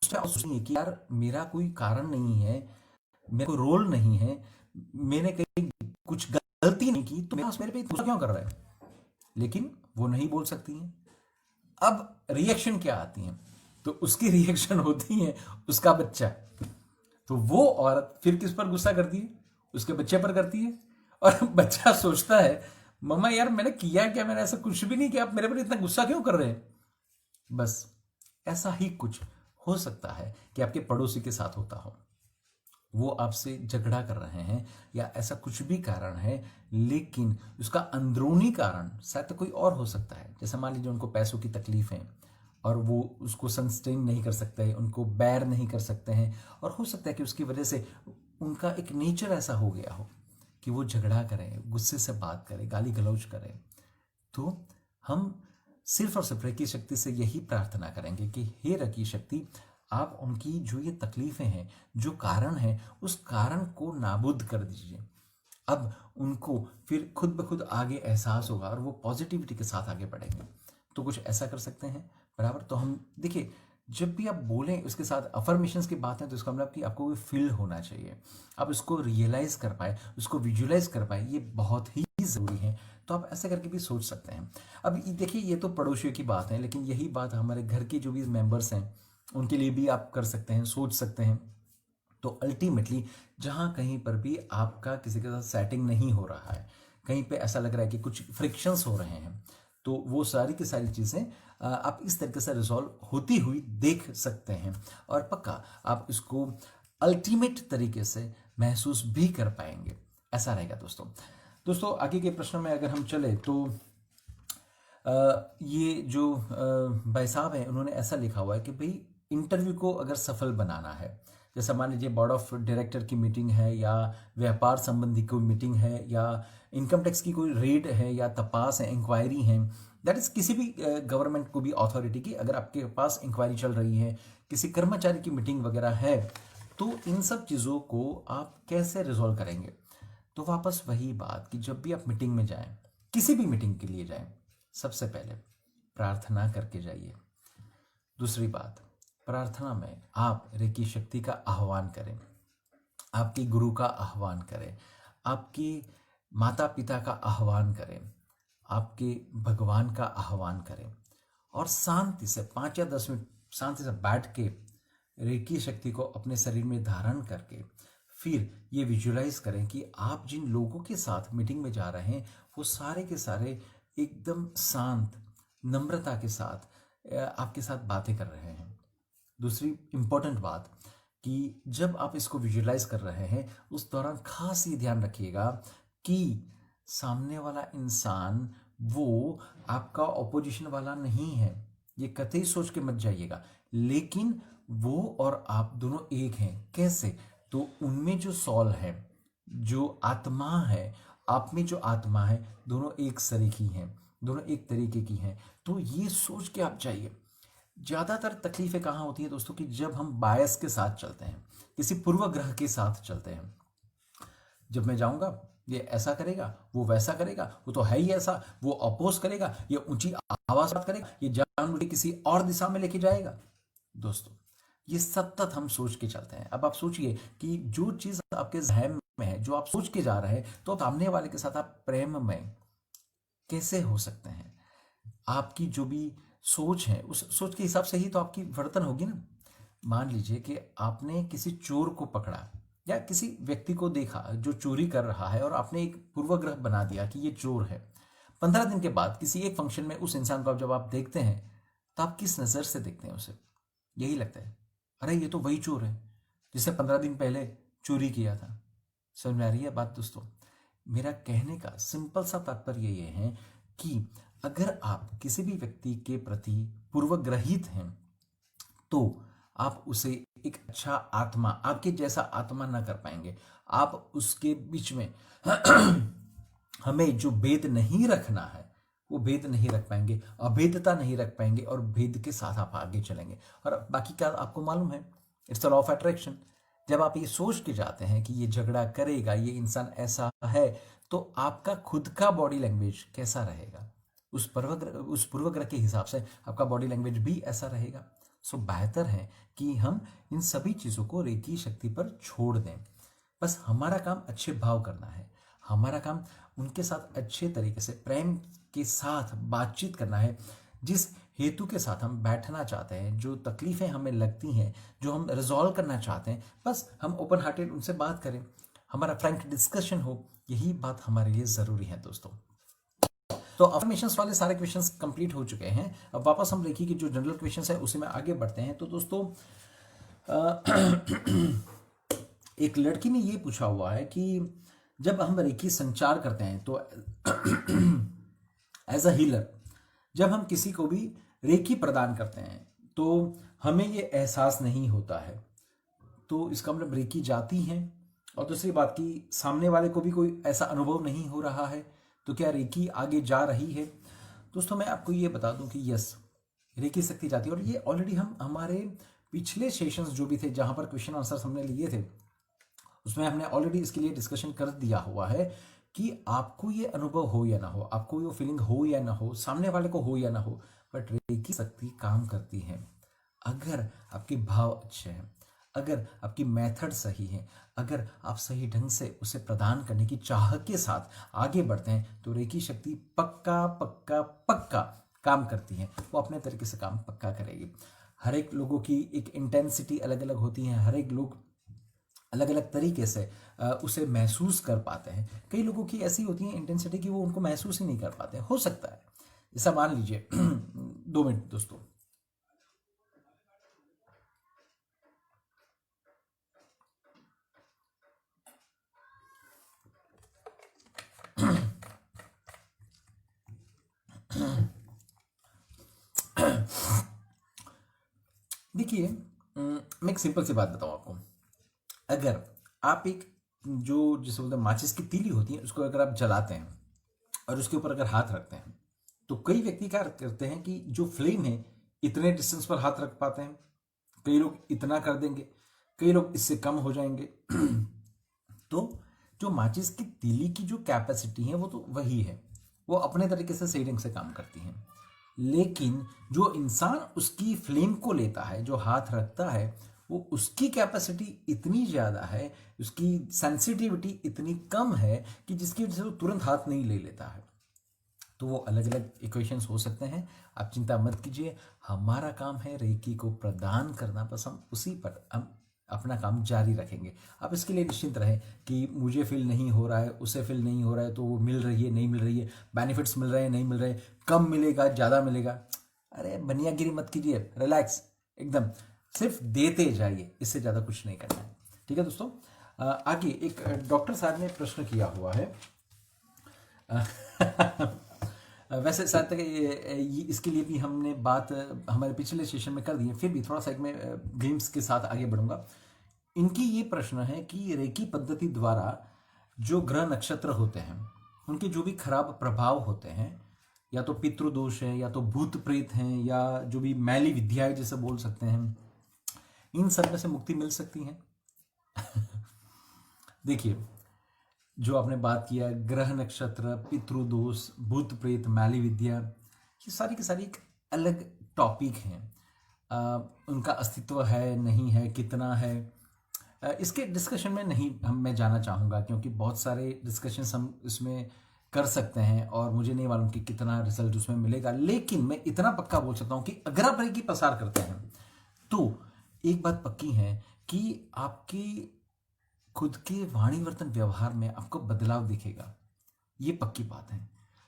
A: उसने आप सोचिए कि यार मेरा कोई कारण नहीं है, मेरा कोई रोल नहीं है, मैंने कहीं कुछ गलती नहीं की, तो मेरे पे गुस्सा क्यों कर रहा है? लेकिन वो नहीं बोल सकती हैं। अब रिएक्शन क्या आती है? तो उसकी रिएक्शन होती है उसका बच्चा। तो वो औरत फिर किस पर गुस्सा करती है? उसके बच्चे पर करती है। और बच्चा सोचता है मम्मा यार मैंने किया क्या, मैंने ऐसा कुछ भी नहीं किया, आप मेरे पर इतना गुस्सा क्यों कर रहे हैं? बस ऐसा ही कुछ हो सकता है कि आपके पड़ोसी के साथ होता हो, वो आपसे झगड़ा कर रहे हैं या ऐसा कुछ भी कारण है, लेकिन उसका अंदरूनी कारण शायद कोई और हो सकता है। जैसे मान लीजिए उनको पैसों की तकलीफ है और वो उसको सस्टेन नहीं कर सकते, उनको बैर नहीं कर सकते हैं, और हो सकता है कि उसकी वजह से उनका एक नेचर ऐसा हो गया हो कि वो झगड़ा करें, गुस्से से बात करें, गाली गलौज करें। तो हम सिर्फ और सिर्फ रकी शक्ति से यही प्रार्थना करेंगे कि हे रकी शक्ति, आप उनकी जो ये तकलीफें हैं, जो कारण है, उस कारण को नाबूद कर दीजिए। अब उनको फिर खुद ब खुद आगे एहसास होगा और वो पॉजिटिविटी के साथ आगे बढ़ेंगे। तो कुछ ऐसा कर सकते हैं बराबर। तो हम देखिए, जब भी आप बोलें उसके साथ अफर्मेशंस की बात है, तो इसका मतलब कि आपको वो फील होना चाहिए, आप उसको रियलाइज कर पाए, उसको विजुलाइज कर पाए, ये बहुत ही ज़रूरी है। तो आप ऐसे करके भी सोच सकते हैं। अब देखिए, ये तो पड़ोसियों की बात है, लेकिन यही बात हमारे घर के जो भी मेंबर्स हैं उनके लिए भी आप कर सकते हैं, सोच सकते हैं। तो अल्टीमेटली जहाँ कहीं पर भी आपका किसी के साथ सेटिंग नहीं हो रहा है, कहीं पे ऐसा लग रहा है कि कुछ फ्रिक्शंस हो रहे हैं, तो वो सारी की सारी चीज़ें आप इस तरीके से रिजॉल्व होती हुई देख सकते हैं, और पक्का आप इसको अल्टीमेट तरीके से महसूस भी कर पाएंगे। ऐसा रहेगा दोस्तों। दोस्तों आगे के प्रश्न में अगर हम चले तो ये जो भाई साहब हैं उन्होंने ऐसा लिखा हुआ है कि भाई इंटरव्यू को अगर सफल बनाना है, जैसे मान लीजिए बोर्ड ऑफ डायरेक्टर की मीटिंग है, या व्यापार संबंधी कोई मीटिंग है, या इनकम टैक्स की कोई रेड है, या तपास है, इंक्वायरी है, दैट इज किसी भी गवर्नमेंट को भी अथॉरिटी की अगर आपके पास इंक्वायरी चल रही है, किसी कर्मचारी की मीटिंग वगैरह है, तो इन सब चीज़ों को आप कैसे रिजॉल्व करेंगे? तो वापस वही बात कि जब भी आप मीटिंग में जाएं, किसी भी मीटिंग के लिए जाएं, सबसे पहले प्रार्थना करके जाइए। दूसरी बात, प्रार्थना में आप रेकी शक्ति का आह्वान करें, आपके गुरु का आह्वान करें, आपके माता पिता का आह्वान करें, आपके भगवान का आह्वान करें, और शांति से 5 या 10 मिनट शांति से बैठ के रेकी शक्ति को अपने शरीर में धारण करके फिर ये विजुलाइज करें कि आप जिन लोगों के साथ मीटिंग में जा रहे हैं वो सारे के सारे एकदम शांत नम्रता के साथ आपके साथ बातें कर रहे हैं। दूसरी इंपॉर्टेंट बात कि जब आप इसको विजुलाइज कर रहे हैं उस दौरान खास ये ध्यान रखिएगा कि सामने वाला इंसान वो आपका ऑपोजिशन वाला नहीं है, ये कतई सोच के मत जाइएगा, लेकिन वो और आप दोनों एक हैं। कैसे? तो उनमें जो सॉल है, जो आत्मा है, आप में जो आत्मा है, दोनों एक सरीखी हैं, दोनों एक तरीके की हैं। तो ये सोच के आप जाइए। ज़्यादातर तकलीफें कहाँ होती हैं दोस्तों कि जब हम बायस के साथ चलते हैं, किसी पूर्वग्रह के साथ चलते हैं। जब मैं जाऊंगा ये ऐसा करेगा, वो वैसा करेगा, वो तो है ही ऐसा, वो अपोज करेगा, ये ऊंची आवाज बात करेगा, ये जानबूझ किसी और दिशा में लेके जाएगा। दोस्तों ये सतत हम सोच के चलते हैं। अब आप सोचिए कि जो चीज आपके जहन में है, जो आप सोच के जा रहे हैं, तो सामने वाले के साथ आप प्रेम में कैसे हो सकते हैं? आपकी जो भी सोच है उस सोच के हिसाब से ही तो आपकी वर्तन होगी ना। मान लीजिए कि आपने किसी चोर को पकड़ा या किसी व्यक्ति को देखा जो चोरी कर रहा है, और आपने एक पूर्वग्रह बना दिया कि ये चोर है। 15 दिन के बाद किसी एक फंक्शन में उस इंसान को जब आप देखते हैं तो आप किस नज़र से देखते हैं उसे? यही लगता है अरे ये तो वही चोर है जिसने 15 दिन पहले चोरी किया था। समझ में आ रही है बात दोस्तों? मेरा कहने का सिंपल सा तात्पर्य ये है कि अगर आप किसी भी व्यक्ति के प्रति पूर्वग्रहित हैं तो आप उसे एक अच्छा आत्मा, आपके जैसा आत्मा ना कर पाएंगे। आप उसके बीच में हमें जो भेद नहीं रखना है वो भेद नहीं रख पाएंगे, अभेदता नहीं रख पाएंगे, और भेद के साथ आप आगे चलेंगे। और बाकी क्या आपको मालूम है, it's the law of attraction. जब आप ये सोच के जाते हैं कि ये झगड़ा करेगा, ये इंसान ऐसा है, तो आपका खुद का बॉडी लैंग्वेज कैसा रहेगा? उस पूर्वग्रह के हिसाब से आपका बॉडी लैंग्वेज भी ऐसा रहेगा। सो बेहतर है कि हम इन सभी चीज़ों को रेकी शक्ति पर छोड़ दें। बस हमारा काम अच्छे भाव करना है, हमारा काम उनके साथ अच्छे तरीके से प्रेम के साथ बातचीत करना है। जिस हेतु के साथ हम बैठना चाहते हैं, जो तकलीफें हमें लगती हैं, जो हम रिजॉल्व करना चाहते हैं, बस हम ओपन हार्टेड उनसे बात करें, हमारा फ्रैंक डिस्कशन हो। यही बात हमारे लिए ज़रूरी है दोस्तों। तो अफर्मेशंस वाले सारे क्वेश्चंस कंप्लीट हो चुके हैं। अब वापस हम रेकी की जो जनरल क्वेश्चंस है उसी में आगे बढ़ते हैं। तो दोस्तों एक लड़की ने ये पूछा हुआ है कि जब हम रेकी संचार करते हैं तो एज अ हीलर, जब हम किसी को भी रेकी प्रदान करते हैं तो हमें ये एहसास नहीं होता है, तो इसका मतलब रेकी जाती है। और दूसरी बात कि सामने वाले को भी कोई ऐसा अनुभव नहीं हो रहा है, तो क्या रेकी आगे जा रही है? दोस्तों मैं आपको ये बता दूं कि यस, रेकी शक्ति जाती है। और ये ऑलरेडी हम हमारे पिछले सेशंस जो भी थे जहां पर क्वेश्चन आंसर हमने लिए थे, उसमें हमने ऑलरेडी इसके लिए डिस्कशन कर दिया हुआ है कि आपको ये अनुभव हो या ना हो, आपको ये फीलिंग हो या ना हो, सामने वाले को हो या ना हो, बट रेकी शक्ति काम करती है। अगर आपके भाव अच्छे हैं, अगर आपकी मेथड सही है, अगर आप सही ढंग से उसे प्रदान करने की चाह के साथ आगे बढ़ते हैं, तो रेकी शक्ति पक्का पक्का पक्का काम करती है। वो अपने तरीके से काम पक्का करेगी। हर एक लोगों की एक इंटेंसिटी अलग अलग होती है, हर एक लोग अलग अलग तरीके से उसे महसूस कर पाते हैं। कई लोगों की ऐसी होती है इंटेंसिटी कि वो उनको महसूस ही नहीं कर पाते। हो सकता है ऐसा, मान लीजिए 2 मिनट दोस्तों। देखिए, मैं एक सिंपल सी बात बताऊं आपको। अगर आप एक जो जिसे बोलते हैं माचिस की तीली होती है, उसको अगर आप जलाते हैं और उसके ऊपर अगर हाथ रखते हैं, तो कई व्यक्ति क्या करते हैं कि जो फ्लेम है इतने डिस्टेंस पर हाथ रख पाते हैं, कई लोग इतना कर देंगे, कई लोग इससे कम हो जाएंगे। तो जो माचिस की तीली की जो कैपेसिटी है वो तो वही है, वो अपने तरीके से सही ढंग से काम करती है। लेकिन जो इंसान उसकी फ्लेम को लेता है, जो हाथ रखता है, वो उसकी कैपेसिटी इतनी ज़्यादा है, उसकी सेंसिटिविटी इतनी कम है कि जिसकी वजह से वो तुरंत हाथ नहीं ले लेता है। तो वो अलग अलग इक्वेशंस हो सकते हैं, आप चिंता मत कीजिए। हमारा काम है रेकी को प्रदान करना, बस हम उसी पर हम अपना काम जारी रखेंगे। आप इसके लिए निश्चिंत रहें कि मुझे फील नहीं हो रहा है, उसे फील नहीं हो रहा है, तो वो मिल रही है नहीं मिल रही है, बेनिफिट्स मिल रहे हैं नहीं मिल रहे, कम मिलेगा ज़्यादा मिलेगा। अरे बनियागिरी मत कीजिए, रिलैक्स एकदम, सिर्फ देते जाइए, इससे ज़्यादा कुछ नहीं करना है। ठीक है दोस्तों। आगे एक डॉक्टर साहब ने प्रश्न किया हुआ है। वैसे शायद तक ये इसके लिए भी हमने बात हमारे पिछले सेशन में कर दी है, फिर भी थोड़ा सा एक मैं गेम्स के साथ आगे बढ़ूंगा। इनकी ये प्रश्न है कि रेकी पद्धति द्वारा जो ग्रह नक्षत्र होते हैं, उनके जो भी खराब प्रभाव होते हैं, या तो पितृदोष है, या तो भूत प्रेत हैं, या जो भी मैली विद्याएं जैसे बोल सकते हैं, इन सब में से मुक्ति मिल सकती है। देखिए, जो आपने बात किया, ग्रह नक्षत्र, पितृदोष, भूत प्रेत, मैली विद्या, ये सारी की सारी एक अलग टॉपिक हैं। उनका अस्तित्व है नहीं है, कितना है, इसके डिस्कशन में नहीं मैं जाना चाहूँगा, क्योंकि बहुत सारे डिस्कशंस हम इसमें कर सकते हैं और मुझे नहीं मालूम कि कितना रिजल्ट उसमें मिलेगा। लेकिन मैं इतना पक्का बोल सकता हूँ कि अगर आप रेकी प्रसार करते हैं तो एक बात पक्की है कि आपकी खुद के वाणीवर्तन व्यवहार में आपको बदलाव दिखेगा। ये पक्की बात है,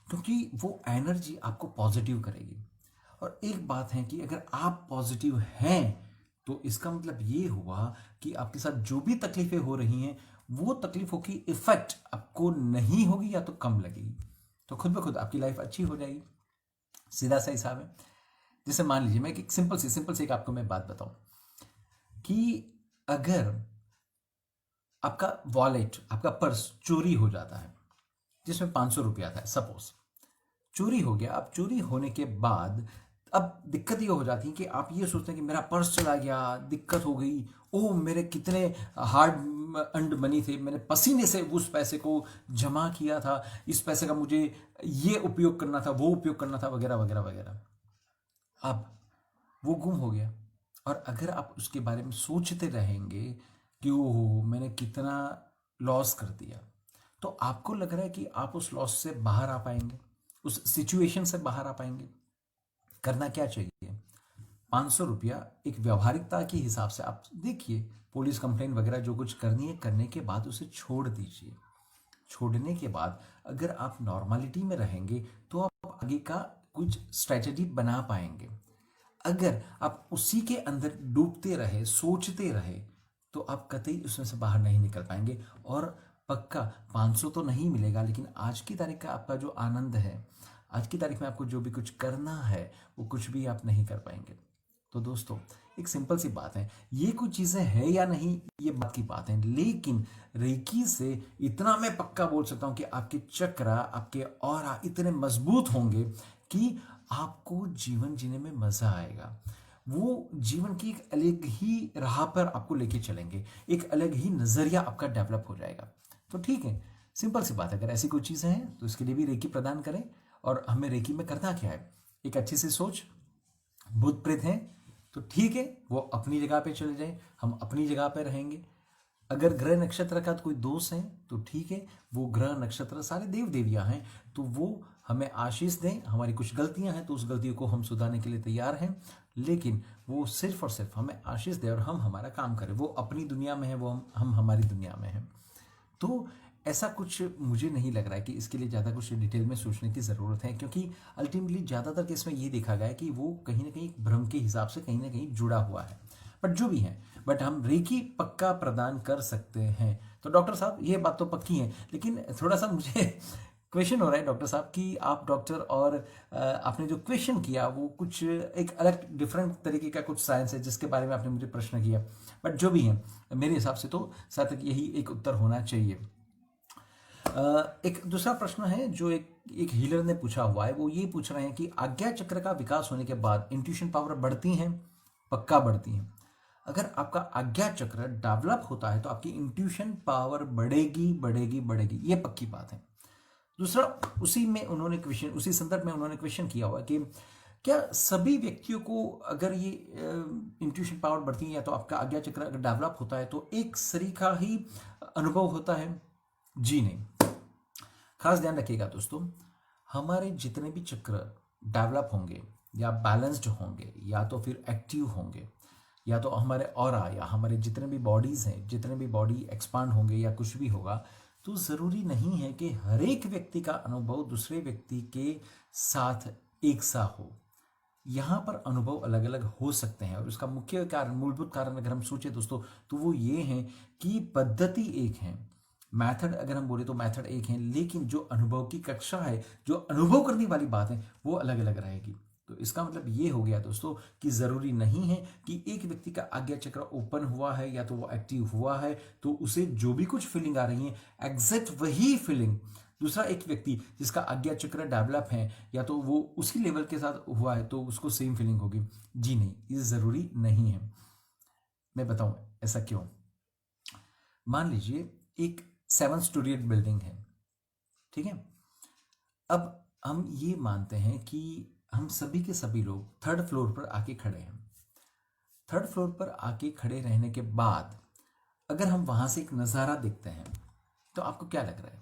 A: क्योंकि वो एनर्जी आपको पॉजिटिव करेगी। और एक बात है कि अगर आप पॉजिटिव हैं तो इसका मतलब ये हुआ कि आपके साथ जो भी तकलीफें हो रही हैं, वो तकलीफों की इफेक्ट आपको नहीं होगी या तो कम लगेगी, तो खुद ब खुद आपकी लाइफ अच्छी हो जाएगी। सीधा सा हिसाब है। जैसे मान लीजिए, मैं एक सिंपल सी एक आपको मैं बात बताऊं कि अगर आपका वॉलेट, आपका पर्स चोरी हो जाता है जिसमें 500 रुपया था, सपोज चोरी हो गया। अब चोरी होने के बाद अब दिक्कत ये हो जाती है कि आप ये सोचते हैं कि मेरा पर्स चला गया, दिक्कत हो गई, ओह मेरे कितने हार्ड अर्न्ड मनी थे, मैंने पसीने से उस पैसे को जमा किया था, इस पैसे का मुझे ये उपयोग करना था, वो उपयोग करना था, वगैरह वगैरह वगैरह। अब वो गुम हो गया। और अगर आप उसके बारे में सोचते रहेंगे कि ओहो मैंने कितना लॉस कर दिया, तो आपको लग रहा है कि आप उस लॉस से बाहर आ पाएंगे, उस सिचुएशन से बाहर आ पाएंगे? करना क्या चाहिए? 500 रुपया एक व्यवहारिकता के हिसाब से आप देखिए, पुलिस कंप्लेंट वगैरह जो कुछ करनी है करने के बाद उसे छोड़ दीजिए। छोड़ने के बाद अगर आप नॉर्मलिटी में रहेंगे तो आप आगे का कुछ स्ट्रेटजी बना पाएंगे। अगर आप उसी के अंदर डूबते रहे, सोचते रहे, तो आप कतई उसमें से बाहर नहीं निकल पाएंगे। और पक्का 500 तो नहीं मिलेगा, लेकिन आज की तारीख का आपका जो आनंद है, आज की तारीख में आपको जो भी कुछ करना है, वो कुछ भी आप नहीं कर पाएंगे। तो दोस्तों, एक सिंपल सी बात है, ये कुछ चीज़ें हैं या नहीं ये बात की बात है, लेकिन रेकी से इतना मैं पक्का बोल सकता हूं कि आपके चक्र, आपके ऑरा इतने मजबूत होंगे कि आपको जीवन जीने में मजा आएगा। वो जीवन की एक अलग ही राह पर आपको लेके चलेंगे, एक अलग ही नजरिया आपका डेवलप हो जाएगा। तो ठीक है, सिंपल सी बात है, अगर ऐसी कोई चीजें हैं तो इसके लिए भी रेकी प्रदान करें। और हमें रेकी में करना क्या है? एक अच्छी सी सोच, भूत प्रेत हैं तो ठीक है, वो अपनी जगह पे चले जाए, हम अपनी जगह पे रहेंगे। अगर ग्रह नक्षत्र का कोई दोष है तो ठीक है, वो ग्रह नक्षत्र सारे देव देवियां हैं, तो वो हमें आशीष दें। हमारी कुछ गलतियां हैं तो उस गलतियों को हम सुधारने के लिए तैयार हैं, लेकिन वो सिर्फ और सिर्फ हमें आशीष दे और हम हमारा काम करें। वो अपनी दुनिया में है, वो हम हमारी दुनिया में हैं। तो ऐसा कुछ मुझे नहीं लग रहा है कि इसके लिए ज़्यादा कुछ डिटेल में सोचने की ज़रूरत है, क्योंकि अल्टीमेटली ज़्यादातर केस में ये देखा गया है कि वो कहीं ना कहीं भ्रम के हिसाब से कहीं ना कहीं जुड़ा हुआ है। बट जो भी है, बट हम रेकी पक्का प्रदान कर सकते हैं। तो डॉक्टर साहब, ये बात तो पक्की है, लेकिन थोड़ा सा मुझे क्वेश्चन हो रहा है डॉक्टर साहब कि आप डॉक्टर, और आपने जो क्वेश्चन किया वो कुछ एक अलग डिफरेंट तरीके का कुछ साइंस है जिसके बारे में आपने मुझे प्रश्न किया। बट जो भी है, मेरे हिसाब से तो शायद यही एक उत्तर होना चाहिए। एक दूसरा प्रश्न है जो एक हीलर ने पूछा हुआ है, वो ये पूछ रहे हैं कि आज्ञा चक्र का विकास होने के बाद इंट्यूशन पावर बढ़ती है? पक्का बढ़ती है। अगर आपका आज्ञा चक्र डेवलप होता है तो आपकी इंट्यूशन पावर बढ़ेगी बढ़ेगी बढ़ेगी, ये पक्की बात है। दूसरा, उसी संदर्भ में उन्होंने क्वेश्चन किया हुआ कि क्या सभी व्यक्तियों को अगर ये इंट्यूशन पावर बढ़ती है या तो आपका आज्ञा चक्र अगर डेवलप होता है तो एक सरीखा ही अनुभव होता है? जी नहीं। खास ध्यान रखिएगा दोस्तों, हमारे जितने भी चक्र डेवलप होंगे या बैलेंस्ड होंगे या तो फिर एक्टिव होंगे या तो हमारे ऑरा या हमारे जितने भी बॉडीज हैं, जितने भी बॉडी एक्सपांड होंगे या कुछ भी होगा, तो ज़रूरी नहीं है कि हर एक व्यक्ति का अनुभव दूसरे व्यक्ति के साथ एक सा हो। यहाँ पर अनुभव अलग अलग हो सकते हैं और उसका मुख्य कारण, मूलभूत कारण अगर हम सोचें दोस्तों, तो वो ये है कि पद्धति एक है, मेथड अगर हम बोले तो मेथड एक है, लेकिन जो अनुभव की कक्षा है, जो अनुभव करने वाली बात है, वो अलग अलग रहेगी। तो इसका मतलब ये हो गया दोस्तों कि जरूरी नहीं है कि एक व्यक्ति का आज्ञा चक्र ओपन हुआ है या तो वो एक्टिव हुआ है तो उसे जो भी कुछ फीलिंग आ रही है एग्जैक्ट वही फीलिंग दूसरा एक व्यक्ति जिसका आज्ञा चक्र डेवलप है या तो वो उसी लेवल के साथ हुआ है तो उसको सेम फीलिंग होगी। जी नहीं, ये जरूरी नहीं है। मैं बताऊं ऐसा क्यों। मान लीजिए एक 7 स्टोरी बिल्डिंग है, ठीक है। अब हम ये मानते हैं कि हम सभी के सभी लोग 3rd फ्लोर पर आके खड़े हैं। 3rd फ्लोर पर आके खड़े रहने के बाद अगर हम वहां से एक नज़ारा देखते हैं तो आपको क्या लग रहा है?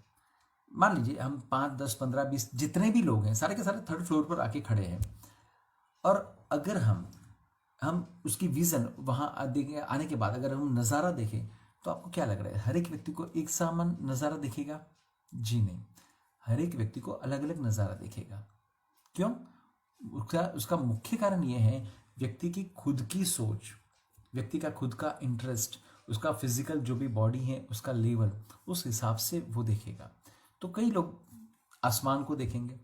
A: मान लीजिए हम 5, 10, 15, 20 जितने भी लोग हैं सारे के सारे 3rd फ्लोर पर आके खड़े हैं, और अगर हम उसकी विजन वहां आने के बाद अगर हम नज़ारा देखें तो आपको क्या लग रहा है? हर एक व्यक्ति को एक समान नज़ारा दिखेगा? जी नहीं, हर एक व्यक्ति को अलग अलग नज़ारा दिखेगा। क्यों? उसका मुख्य कारण यह है व्यक्ति की खुद की सोच, व्यक्ति का खुद का इंटरेस्ट, उसका फिजिकल जो भी बॉडी है उसका लेवल, उस हिसाब से वो देखेगा। तो कई लोग आसमान को देखेंगे,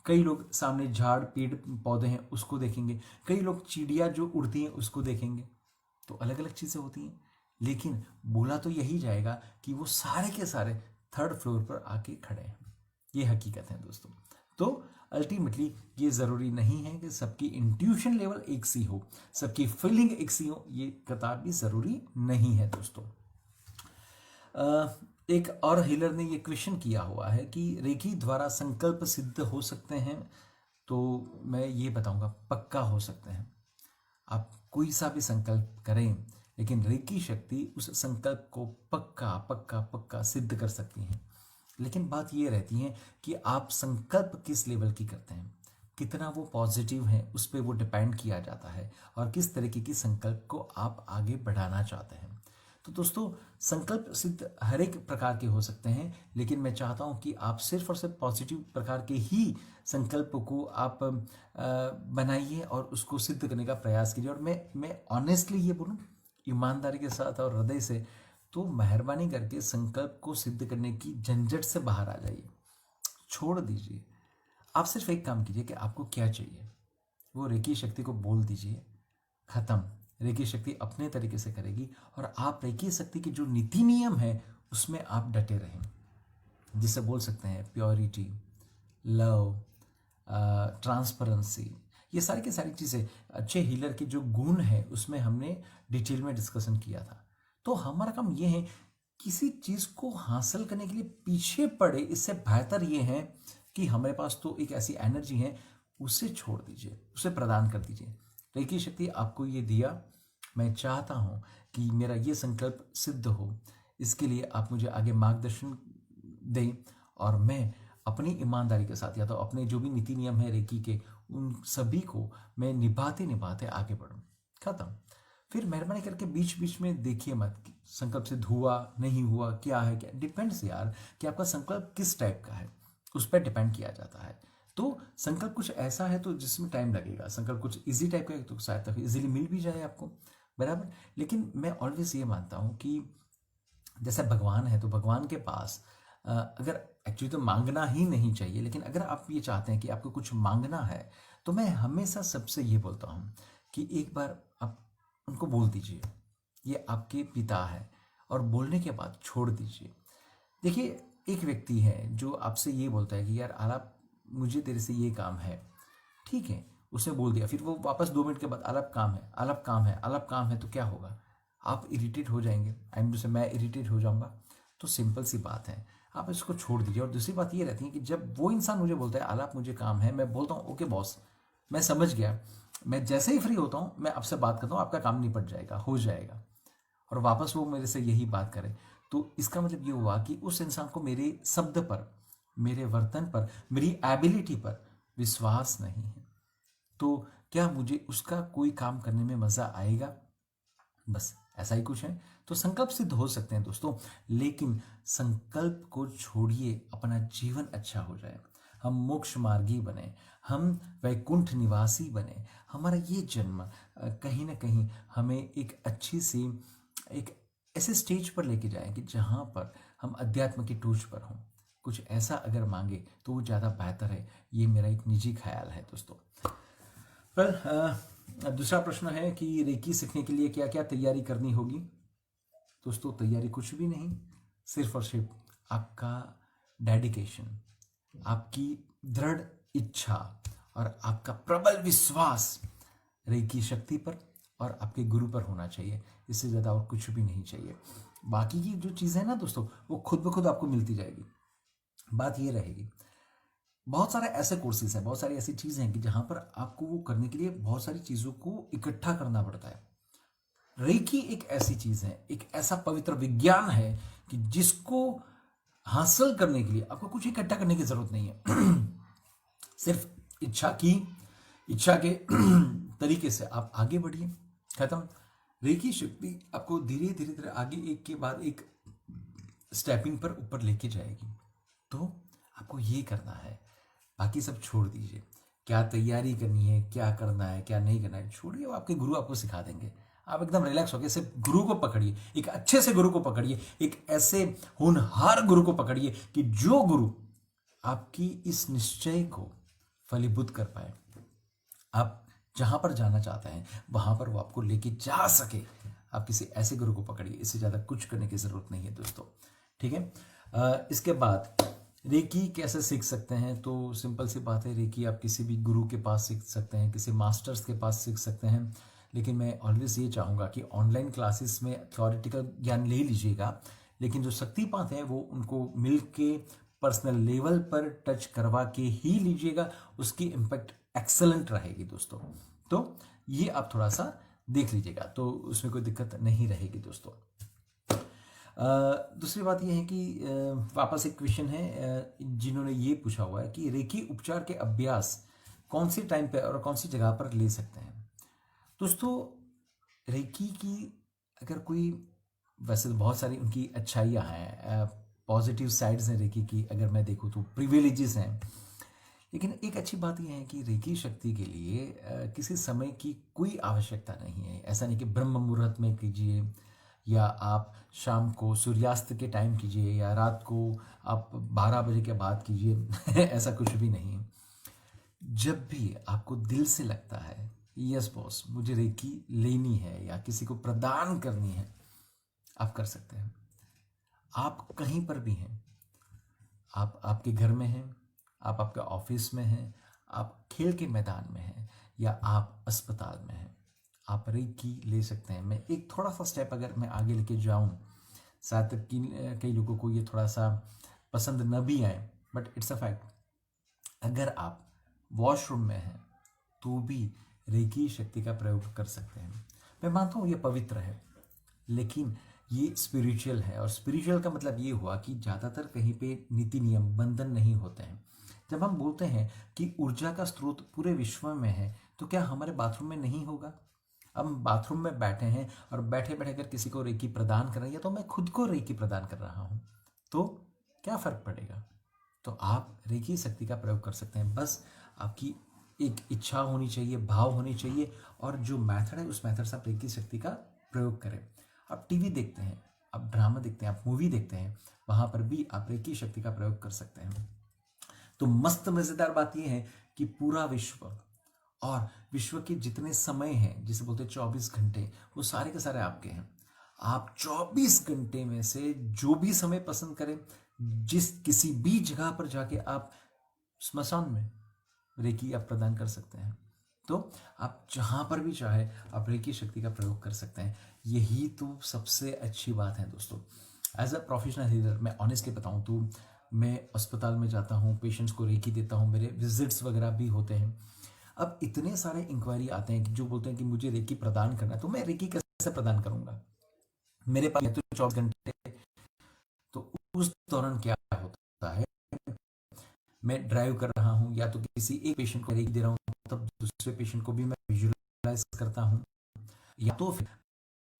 A: कई लोग सामने झाड़ पेड़ पौधे हैं उसको देखेंगे, कई लोग चिड़िया जो उड़ती हैं उसको देखेंगे। तो अलग अलग चीज़ें होती हैं, लेकिन बोला तो यही जाएगा कि वो सारे के सारे 3rd फ्लोर पर आके खड़े हैं। ये हकीकत है दोस्तों। तो अल्टीमेटली ये ज़रूरी नहीं है कि सबकी इंट्यूशन लेवल एक सी हो, सबकी फीलिंग एक सी हो, ये कतार भी ज़रूरी नहीं है दोस्तों। एक और हीलर ने ये क्वेश्चन किया हुआ है कि रेकी द्वारा संकल्प सिद्ध हो सकते हैं, तो मैं ये बताऊंगा पक्का हो सकते हैं। आप कोई सा भी संकल्प करें, लेकिन रेकी शक्ति उस संकल्प को पक्का पक्का पक्का सिद्ध कर सकती हैं। लेकिन बात ये रहती है कि आप संकल्प किस लेवल की करते हैं, कितना वो पॉजिटिव है, उस पर वो डिपेंड किया जाता है, और किस तरीके की संकल्प को आप आगे बढ़ाना चाहते हैं। तो दोस्तों, संकल्प सिद्ध हर एक प्रकार के हो सकते हैं, लेकिन मैं चाहता हूं कि आप सिर्फ और सिर्फ पॉजिटिव प्रकार के ही संकल्प को आप बनाइए और उसको सिद्ध करने का प्रयास कीजिए। और मैं ऑनेस्टली ये बोलूं, ईमानदारी के साथ और हृदय से, तो मेहरबानी करके संकल्प को सिद्ध करने की झंझट से बाहर आ जाइए, छोड़ दीजिए। आप सिर्फ एक काम कीजिए कि आपको क्या चाहिए, वो रेकी शक्ति को बोल दीजिए, खत्म। रेकी शक्ति अपने तरीके से करेगी, और आप रेकी शक्ति की जो नीति नियम है उसमें आप डटे रहें, जिसे बोल सकते हैं प्योरिटी, लव, ट्रांसपेरेंसी। ये सारी की सारी चीज़ें अच्छे हीलर के जो गुण है उसमें हमने डिटेल में डिस्कशन किया था। तो हमारा काम ये है, किसी चीज़ को हासिल करने के लिए पीछे पड़े, इससे बेहतर ये है कि हमारे पास तो एक ऐसी एनर्जी है, उसे छोड़ दीजिए, उसे प्रदान कर दीजिए। रेकी शक्ति आपको ये दिया, मैं चाहता हूँ कि मेरा ये संकल्प सिद्ध हो, इसके लिए आप मुझे आगे मार्गदर्शन दें, और मैं अपनी ईमानदारी के साथ, या तो अपने जो भी नीति नियम है रेकी के, उन सभी को मैं निभाते निभाते आगे बढ़ूँ, खत्म। फिर मेहरबानी करके बीच बीच में देखिए मत कि संकल्प सिद्ध हुआ नहीं हुआ, क्या है, क्या डिपेंड्स यार कि आपका संकल्प किस टाइप का है, उस पर डिपेंड किया जाता है। तो संकल्प कुछ ऐसा है तो जिसमें टाइम लगेगा, संकल्प कुछ इजी टाइप का है तो शायद तक इजीली मिल भी जाए आपको, बराबर। लेकिन मैं ऑलवेज ये मानता हूँ कि जैसे भगवान है, तो भगवान के पास अगर एक्चुअली तो मांगना ही नहीं चाहिए, लेकिन अगर आप ये चाहते हैं कि आपको कुछ मांगना है, तो मैं हमेशा सबसे ये बोलता हूँ कि एक बार आप उनको बोल दीजिए, ये आपके पिता है, और बोलने के बाद छोड़ दीजिए। देखिए, एक व्यक्ति है जो आपसे ये बोलता है कि यार आलाप, मुझे तेरे से ये काम है, ठीक है, उसने बोल दिया, फिर वो वापस 2 मिनट के बाद आलाप काम है, आलाप काम है, आलाप काम है, तो क्या होगा, आप इरिटेट हो जाएंगे, मैं इरिटेट हो जाऊंगा। तो सिंपल सी बात है, आप इसको छोड़ दीजिए। और दूसरी बात ये रहती है कि जब वो इंसान मुझे बोलता है आलाप मुझे काम है, मैं बोलता हूँ ओके बॉस, मैं समझ गया, मैं जैसे ही फ्री होता हूँ मैं आपसे बात करता हूँ, आपका काम निपट जाएगा, हो जाएगा, और वापस वो मेरे से यही बात करे, तो इसका मतलब ये हुआ कि उस इंसान को मेरे शब्द पर, मेरे वर्तन पर, मेरी एबिलिटी पर विश्वास नहीं है। तो क्या मुझे उसका कोई काम करने में मजा आएगा? बस ऐसा ही कुछ है। तो संकल्प सिद्ध हो सकते हैं दोस्तों, लेकिन संकल्प को छोड़िए, अपना जीवन अच्छा हो जाए, हम मोक्ष मार्गी बने, हम वैकुंठ निवासी बने। हमारा ये जन्म कहीं ना कहीं हमें एक अच्छी सी, एक ऐसे स्टेज पर लेके जाए कि जहाँ पर हम अध्यात्म की टूच पर हों। कुछ ऐसा अगर मांगे तो वो ज़्यादा बेहतर है, ये मेरा एक निजी ख्याल है दोस्तों। पर दूसरा प्रश्न है कि रेकी सीखने के लिए क्या क्या तैयारी करनी होगी? दोस्तों, तैयारी कुछ भी नहीं, सिर्फ और सिर्फ आपका डेडिकेशन, आपकी दृढ़ इच्छा और आपका प्रबल विश्वास रेकी शक्ति पर और आपके गुरु पर होना चाहिए। इससे ज़्यादा और कुछ भी नहीं चाहिए। बाकी की जो चीज़ें हैं ना दोस्तों, वो खुद ब खुद आपको मिलती जाएगी। बात ये रहेगी, बहुत सारे ऐसे कोर्सेज हैं, बहुत सारी ऐसी चीज़ें हैं कि जहाँ पर आपको वो करने के लिए बहुत सारी चीज़ों को इकट्ठा करना पड़ता है। रेकी एक ऐसी चीज़ है, एक ऐसा पवित्र विज्ञान है कि जिसको हासिल करने के लिए आपको कुछ इकट्ठा करने की जरूरत नहीं है। सिर्फ इच्छा के तरीके से आप आगे बढ़िए, खत्म। रेकी शक्ति आपको धीरे धीरे धीरे आगे एक के बाद एक स्टेपिंग पर ऊपर लेके जाएगी। तो आपको ये करना है, बाकी सब छोड़ दीजिए। क्या तैयारी करनी है, क्या करना है, क्या नहीं करना है, छोड़िए, वो आपके गुरु आपको सिखा देंगे। आप एकदम रिलैक्स होकर सिर्फ गुरु को पकड़िए, एक अच्छे से गुरु को पकड़िए, एक ऐसे होनहार गुरु को पकड़िए कि जो गुरु आपकी इस निश्चय को फलीभूत कर पाए। आप जहां पर जाना चाहते हैं वहां पर वो आपको लेके जा सके। आप किसी ऐसे गुरु को पकड़िए, इससे ज्यादा कुछ करने की जरूरत नहीं है दोस्तों, ठीक है। इसके बाद रेकी कैसे सीख सकते हैं? तो सिंपल सी बात है, रेकी आप किसी भी गुरु के पास सीख सकते हैं, किसी मास्टर्स के पास सीख सकते हैं। लेकिन मैं ऑलवेज ये चाहूँगा कि ऑनलाइन क्लासेस में थ्योरेटिकल ज्ञान ले लीजिएगा, लेकिन जो शक्तिपात है वो उनको मिल के पर्सनल लेवल पर टच करवा के ही लीजिएगा, उसकी इम्पैक्ट एक्सेलेंट रहेगी दोस्तों। तो ये आप थोड़ा सा देख लीजिएगा, तो उसमें कोई दिक्कत नहीं रहेगी दोस्तों। दूसरी बात यह है कि वापस एक क्वेश्चन है, जिन्होंने ये पूछा हुआ है कि रेकी उपचार के अभ्यास कौन सी टाइम पे और कौन सी जगह पर ले सकते हैं? दोस्तों, रेकी की अगर कोई, वैसे तो बहुत सारी उनकी अच्छाइयाँ हैं, पॉजिटिव साइड्स हैं रेकी की, अगर मैं देखूँ तो प्रिविलेजेस हैं। लेकिन एक अच्छी बात यह है कि रेकी शक्ति के लिए किसी समय की कोई आवश्यकता नहीं है। ऐसा नहीं कि ब्रह्म मुहूर्त में कीजिए, या आप शाम को सूर्यास्त के टाइम कीजिए, या रात को आप 12 बजे के बाद कीजिए ऐसा कुछ भी नहीं है। जब भी आपको दिल से लगता है यस बॉस मुझे रेकी लेनी है या किसी को प्रदान करनी है, आप कर सकते हैं। आप कहीं पर भी हैं, आप आपके घर में हैं, आप आपके ऑफिस में हैं, आप खेल के मैदान में हैं, या आप अस्पताल में हैं, आप रेकी ले सकते हैं। मैं एक थोड़ा सा स्टेप अगर मैं आगे लेके जाऊं, शायद तक कि कई लोगों को ये थोड़ा सा पसंद न भी आए, बट इट्स अ फैक्ट। अगर आप वॉशरूम में हैं तो भी रेकी शक्ति का प्रयोग कर सकते हैं। मैं मानता हूँ ये पवित्र है, लेकिन ये स्पिरिचुअल है, और स्पिरिचुअल का मतलब ये हुआ कि ज़्यादातर कहीं पे नीति नियम बंधन नहीं होते हैं। जब हम बोलते हैं कि ऊर्जा का स्रोत पूरे विश्व में है, तो क्या हमारे बाथरूम में नहीं होगा? अब हम बाथरूम में बैठे हैं और बैठे बैठे अगर किसी को रेकी प्रदान कर रही है, तो मैं खुद को रेकी प्रदान कर रहा हूँ, तो क्या फर्क पड़ेगा? तो आप रेकी शक्ति का प्रयोग कर सकते हैं। बस आपकी एक इच्छा होनी चाहिए, भाव होनी चाहिए, और जो मेथड है उस मेथड से आप रेकी शक्ति का प्रयोग करें। आप टीवी देखते हैं, आप ड्रामा देखते हैं, आप मूवी देखते हैं, वहां पर भी आप रेकी शक्ति का प्रयोग कर सकते हैं। तो मस्त मजेदार बात यह है कि पूरा विश्व और विश्व के जितने समय हैं, जिसे बोलते हैं 24 घंटे, वो सारे के सारे आपके हैं। आप 24 घंटे में से जो भी समय पसंद करें, जिस किसी भी जगह पर जाके आप स्मशान में रेकी आप प्रदान कर सकते हैं। तो आप जहां पर भी चाहे आप रेकी शक्ति का प्रयोग कर सकते हैं। यही तो सबसे अच्छी बात है दोस्तों। एज अ प्रोफेशनल हीलर मैं ऑनेस्टली बताऊं तो मैं अस्पताल में जाता हूं, पेशेंट्स को रेकी देता हूं, मेरे विजिट्स वगैरह भी होते हैं। अब इतने सारे इंक्वायरी आते हैं कि जो बोलते हैं कि मुझे रेकी प्रदान करना है, तो मैं रेकी कैसे प्रदान करूंगा? मेरे पास तो 24 घंटे, तो उस दौरान क्या होता है, मैं ड्राइव कर रहा हूँ, या तो किसी एक पेशेंट को रेकी दे रहा हूँ, तब दूसरे पेशेंट को भी मैं विजुअलाइज करता हूँ, या तो फिर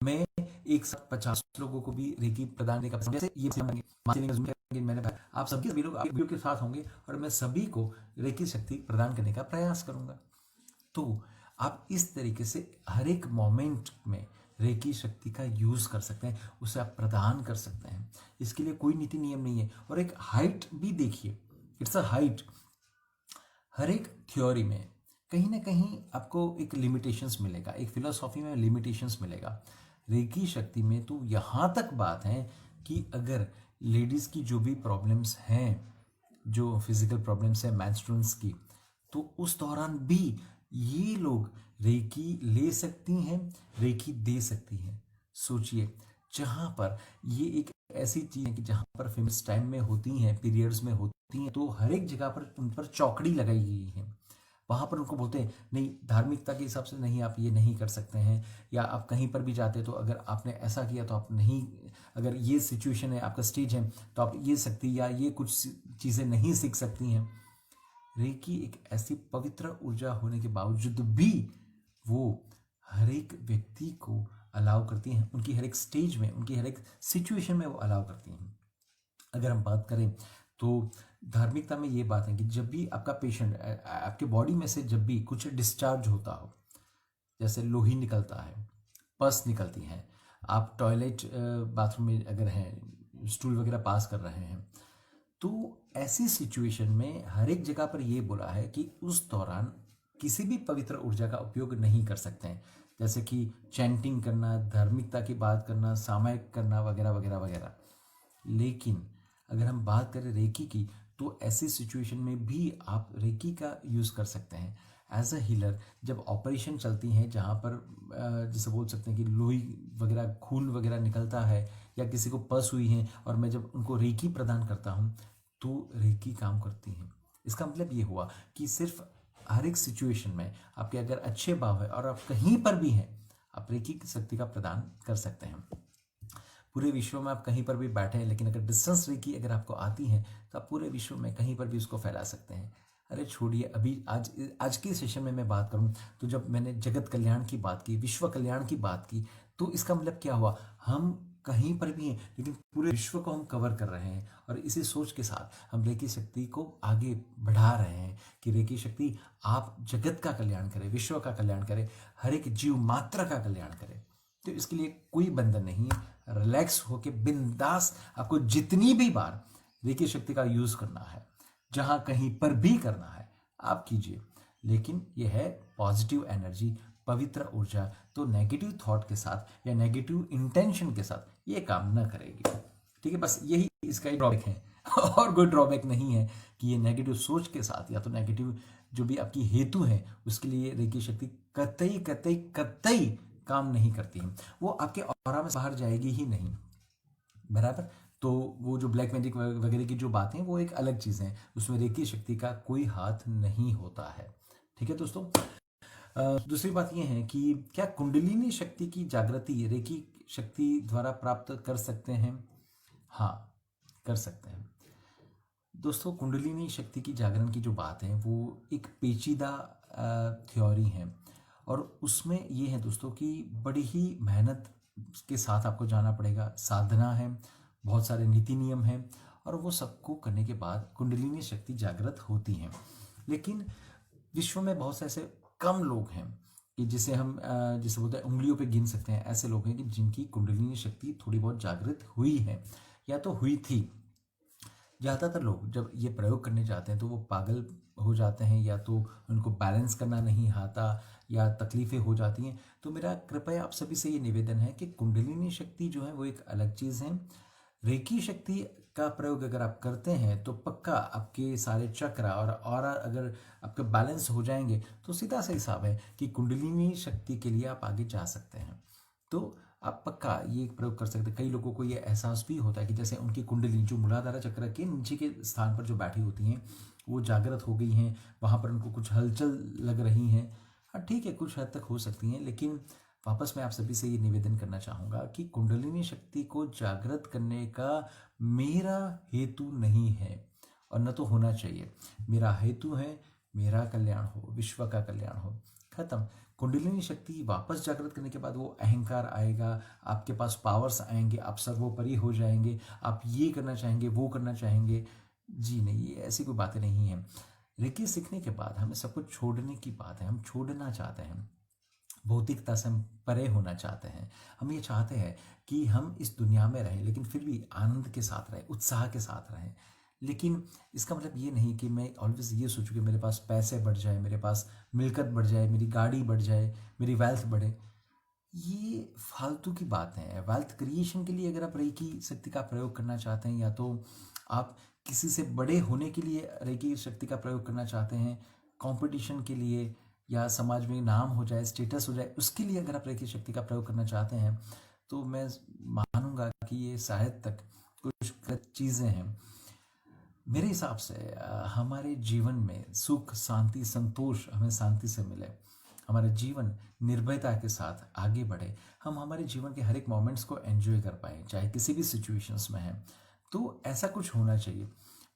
A: मैं एक साथ 50 लोगों को भी रेकी प्रदान करने का, जैसे ये मैंने आप सभी लोग वीडियो के साथ होंगे और मैं सभी को रेकी शक्ति प्रदान करने का प्रयास करूंगा। तो आप इस तरीके से हर एक मोमेंट में रेकी शक्ति का यूज कर सकते हैं, उसे आप प्रदान कर सकते हैं। इसके लिए कोई नीति नियम नहीं है। और एक हाइट भी देखिए, इट्स अ हाइट। हर एक थ्योरी में कहीं ना कहीं आपको एक लिमिटेशंस मिलेगा, एक फिलोसॉफी में लिमिटेशंस मिलेगा। रेकी शक्ति में तो यहाँ तक बात है कि अगर लेडीज की जो भी प्रॉब्लम्स हैं, जो फिजिकल प्रॉब्लम्स हैं मेंस्ट्रुअल्स की, तो उस दौरान भी ये लोग रेकी ले सकती हैं, रेकी दे सकती हैं। सोचिए, जहाँ पर ये एक ऐसी चीज है कि जहाँ पर फीमेल्स टाइम में होती हैं, पीरियड्स में होती हैं, तो हर एक जगह पर उन पर चौकड़ी लगाई गई है। वहां पर उनको बोलते हैं नहीं, धार्मिकता के हिसाब से नहीं, आप ये नहीं कर सकते हैं। या आप कहीं पर भी जाते तो अगर आपने ऐसा किया तो आप नहीं, अगर ये सिचुएशन है, आपका स्टेज है, तो आप ये सकती या ये कुछ चीजें नहीं सीख सकती हैं। रेकी एक ऐसी पवित्र ऊर्जा होने के बावजूद भी वो हर एक व्यक्ति को अलाउ करती हैं, उनकी हर एक स्टेज में, उनकी हर एक सिचुएशन में वो अलाउ करती हैं। अगर हम बात करें तो धार्मिकता में ये बात है कि जब भी आपका पेशेंट, आपके बॉडी में से जब भी कुछ डिस्चार्ज होता हो, जैसे लोही निकलता है, पस निकलती है, आप टॉयलेट बाथरूम में अगर हैं, स्टूल वगैरह पास कर रहे हैं, तो ऐसी सिचुएशन में हर एक जगह पर यह बोला है कि उस दौरान किसी भी पवित्र ऊर्जा का उपयोग नहीं कर सकते हैं, जैसे कि चैंटिंग करना, धार्मिकता की बात करना, सामायिक करना वगैरह वगैरह वगैरह। लेकिन अगर हम बात करें रेकी की, तो ऐसी सिचुएशन में भी आप रेकी का यूज़ कर सकते हैं एज अ हीलर। जब ऑपरेशन चलती हैं जहाँ पर जिसे बोल सकते हैं कि लोही वगैरह खून वगैरह निकलता है या किसी को पस हुई है और मैं जब उनको रेकी प्रदान करता हूँ तो रेकी काम करती हैं। इसका मतलब ये हुआ कि सिर्फ हर एक सिचुएशन में आपके अगर अच्छे भाव है और आप कहीं पर भी हैं आप रेकी की शक्ति का प्रदान कर सकते हैं। पूरे विश्व में आप कहीं पर भी बैठे हैं लेकिन अगर डिस्टेंस रेकी अगर आपको आती है तो आप पूरे विश्व में कहीं पर भी उसको फैला सकते हैं। अरे छोड़िए, अभी आज के सेशन में मैं बात करूं तो जब मैंने जगत कल्याण की बात की, विश्व कल्याण की बात की, तो इसका मतलब क्या हुआ, हम कहीं पर भी हैं लेकिन पूरे विश्व को हम कवर कर रहे हैं और इसी सोच के साथ हम रेकी शक्ति को आगे बढ़ा रहे हैं कि रेकी शक्ति आप जगत का कल्याण करे, विश्व का कल्याण करे, हर एक जीव मात्र का कल्याण करे। तो इसके लिए कोई बंधन नहीं है, रिलैक्स होके बिंदास आपको जितनी भी बार रेकी शक्ति का यूज करना है, जहां कहीं पर भी करना है आप कीजिए, लेकिन यह है पॉजिटिव एनर्जी, पवित्र ऊर्जा। तो नेगेटिव थॉट के साथ या नेगेटिव इंटेंशन के साथ ये काम न करेगी। ठीक है, बस यही इसका ही ड्रॉबैक है और कोई ड्रॉबैक नहीं है कि ये नेगेटिव सोच के साथ या तो नेगेटिव जो भी आपकी हेतु है उसके लिए रेकी शक्ति कतई कतई कतई काम नहीं करती है, वो आपके ऑरा में बाहर जाएगी ही नहीं, बराबर। तो वो जो ब्लैक मैजिक वगैरह की जो बातें वो एक अलग चीज है, उसमें रेकी शक्ति का कोई हाथ नहीं होता है। ठीक है दोस्तों, दूसरी बात यह है कि क्या कुंडलिनी शक्ति की जागृति रेकी शक्ति द्वारा प्राप्त कर सकते हैं? हाँ, कर सकते हैं दोस्तों। कुंडलिनी शक्ति की जागरण की जो बात है वो एक पेचीदा थ्योरी है और उसमें ये है दोस्तों कि बड़ी ही मेहनत के साथ आपको जाना पड़ेगा, साधना है, बहुत सारे नीति नियम हैं और वो सबको करने के बाद कुंडलिनी शक्ति जागृत होती है। लेकिन विश्व में बहुत से ऐसे कम लोग हैं कि जिसे हम जिसे बोलते हैं उंगलियों पे गिन सकते हैं, ऐसे लोग हैं कि जिनकी कुंडलिनी शक्ति थोड़ी बहुत जागृत हुई है या तो हुई थी। ज़्यादातर लोग जब ये प्रयोग करने जाते हैं तो वो पागल हो जाते हैं या तो उनको बैलेंस करना नहीं आता या तकलीफ़ें हो जाती हैं। तो मेरा कृपया आप सभी से ये निवेदन है कि कुंडलिनी शक्ति जो है वो एक अलग चीज़ है। रेकी शक्ति का प्रयोग अगर आप करते हैं तो पक्का आपके सारे चक्र और अगर आपके बैलेंस हो जाएंगे तो सीधा सा हिसाब है कि कुंडलिनी शक्ति के लिए आप आगे जा सकते हैं। तो आप पक्का ये प्रयोग कर सकते हैं। कई लोगों को ये एहसास भी होता है कि जैसे उनकी कुंडली जो मूलाधार चक्र के नीचे के स्थान पर जो बैठी होती हैं वो जागृत हो गई हैं, वहाँ पर उनको कुछ हलचल लग रही हैं। हाँ ठीक है, कुछ हद तक हो सकती हैं, लेकिन वापस मैं आप सभी से ये निवेदन करना चाहूँगा कि कुंडलिनी शक्ति को जागृत करने का मेरा हेतु नहीं है और न तो होना चाहिए। मेरा हेतु है मेरा कल्याण हो, विश्व का कल्याण हो, खत्म। कुंडलिनी शक्ति वापस जागृत करने के बाद वो अहंकार आएगा, आपके पास पावर्स आएंगे, आप सर्वोपरि हो जाएंगे, आप ये करना चाहेंगे, वो करना चाहेंगे। जी नहीं, ये ऐसी कोई बातें नहीं है। रेकी सीखने के बाद हमें सब कुछ छोड़ने की बात है, हम छोड़ना चाहते हैं, भौतिकता से हम परे होना चाहते हैं। हम ये चाहते हैं कि हम इस दुनिया में रहें लेकिन फिर भी आनंद के साथ रहें, उत्साह के साथ रहें। लेकिन इसका मतलब ये नहीं कि मैं ऑलवेज ये सोचूं कि मेरे पास पैसे बढ़ जाए, मेरे पास मिलकत बढ़ जाए, मेरी गाड़ी बढ़ जाए, मेरी वेल्थ बढ़े। ये फालतू की बात है। वेल्थ क्रिएशन के लिए अगर आप रेकी शक्ति का प्रयोग करना चाहते हैं या तो आप किसी से बड़े होने के लिए रेकी शक्ति का प्रयोग करना चाहते हैं, कंपटीशन के लिए या समाज में नाम हो जाए, स्टेटस हो जाए, उसके लिए अगर आप रेकी शक्ति का प्रयोग करना चाहते हैं तो मैं मानूंगा कि ये शायद तक कुछ गलत चीज़ें हैं। मेरे हिसाब से हमारे जीवन में सुख, शांति, संतोष हमें शांति से मिले, हमारा जीवन निर्भयता के साथ आगे बढ़े, हम हमारे जीवन के हर एक मोमेंट्स को एंजॉय कर पाए, चाहे किसी भी सिचुएशंस में हैं, तो ऐसा कुछ होना चाहिए।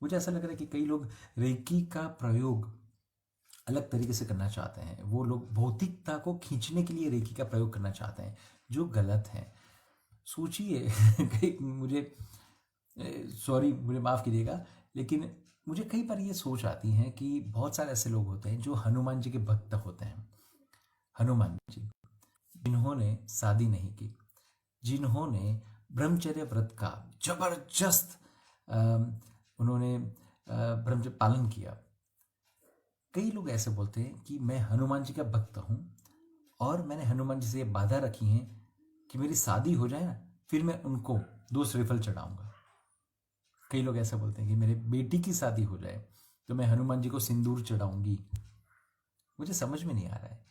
A: मुझे ऐसा लग रहा है कि कई लोग रेकी का प्रयोग अलग तरीके से करना चाहते हैं। वो लोग भौतिकता को खींचने के लिए रेकी का प्रयोग करना चाहते हैं, जो गलत है। सोचिए कई मुझे सॉरी, मुझे माफ़ कीजिएगा, लेकिन मुझे कई बार ये सोच आती है कि बहुत सारे ऐसे लोग होते हैं जो हनुमान जी के भक्त होते हैं। हनुमान जी जिन्होंने शादी नहीं की, जिन्होंने ब्रह्मचर्य व्रत का जबरदस्त उन्होंने ब्रह्मचर्य पालन किया। कई लोग ऐसे बोलते हैं कि मैं हनुमान जी का भक्त हूँ और मैंने हनुमान जी से ये बाधा रखी है कि मेरी शादी हो जाए ना फिर मैं उनको 2 श्रीफल चढ़ाऊंगा। कई लोग ऐसा बोलते हैं कि मेरे बेटी की शादी हो जाए तो मैं हनुमान जी को सिंदूर चढ़ाऊंगी। मुझे समझ में नहीं आ रहा है,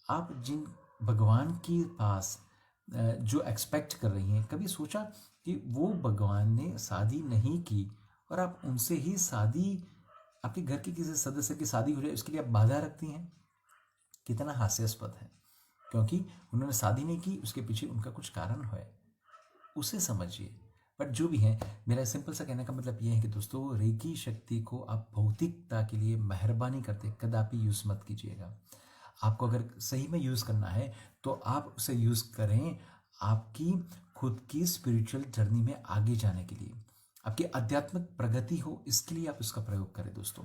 A: आप जिन भगवान के पास जो एक्सपेक्ट कर रही हैं, कभी सोचा कि वो भगवान ने शादी नहीं की और आप उनसे ही शादी, आपके घर के किसी सदस्य की शादी हो जाए उसके लिए आप बाधा रखती हैं? कितना हास्यास्पद है, क्योंकि उन्होंने शादी नहीं की, उसके पीछे उनका कुछ कारण है, उसे समझिए। बट जो भी है, मेरा सिंपल सा कहने का मतलब ये है कि दोस्तों, रेकी शक्ति को आप भौतिकता के लिए मेहरबानी करते कदापि यूज़ मत कीजिएगा। आपको अगर सही में यूज़ करना है तो आप उसे यूज़ करें आपकी खुद की स्पिरिचुअल जर्नी में आगे जाने के लिए, आपकी आध्यात्मिक प्रगति हो, इसके लिए आप उसका प्रयोग करें दोस्तों,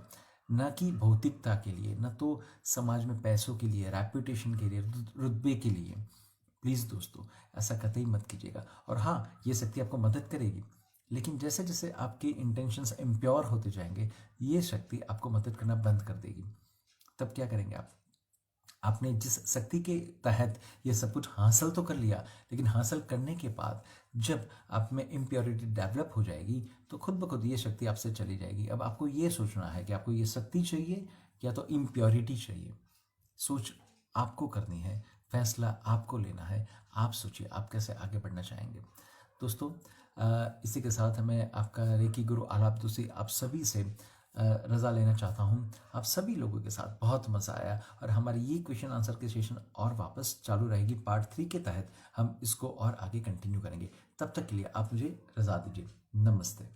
A: न कि भौतिकता के लिए, न तो समाज में पैसों के लिए, रेपुटेशन के लिए, रुतबे के लिए। प्लीज़ दोस्तों, ऐसा कतई मत कीजिएगा। और हाँ, ये शक्ति आपको मदद करेगी, लेकिन जैसे जैसे आपके इंटेंशंस इम्प्योर होते जाएंगे, ये शक्ति आपको मदद करना बंद कर देगी। तब क्या करेंगे आप? आपने जिस शक्ति के तहत ये सब कुछ हासिल तो कर लिया, लेकिन हासिल करने के बाद जब आप में इम्प्योरिटी डेवलप हो जाएगी तो खुद ब खुद ये शक्ति आपसे चली जाएगी। अब आपको ये सोचना है कि आपको ये शक्ति चाहिए या तो इम्प्योरिटी चाहिए। सोच आपको करनी है, फैसला आपको लेना है। आप सोचिए आप कैसे आगे बढ़ना चाहेंगे। दोस्तों, इसी के साथ मैं आपका रेकी गुरु आलाप दूसरी आप सभी से रज़ा लेना चाहता हूँ। आप सभी लोगों के साथ बहुत मज़ा आया और हमारी ये क्वेश्चन आंसर की सेशन और वापस चालू रहेगी। पार्ट 3 के तहत हम इसको और आगे कंटिन्यू करेंगे। तब तक के लिए आप मुझे रज़ा दीजिए। नमस्ते।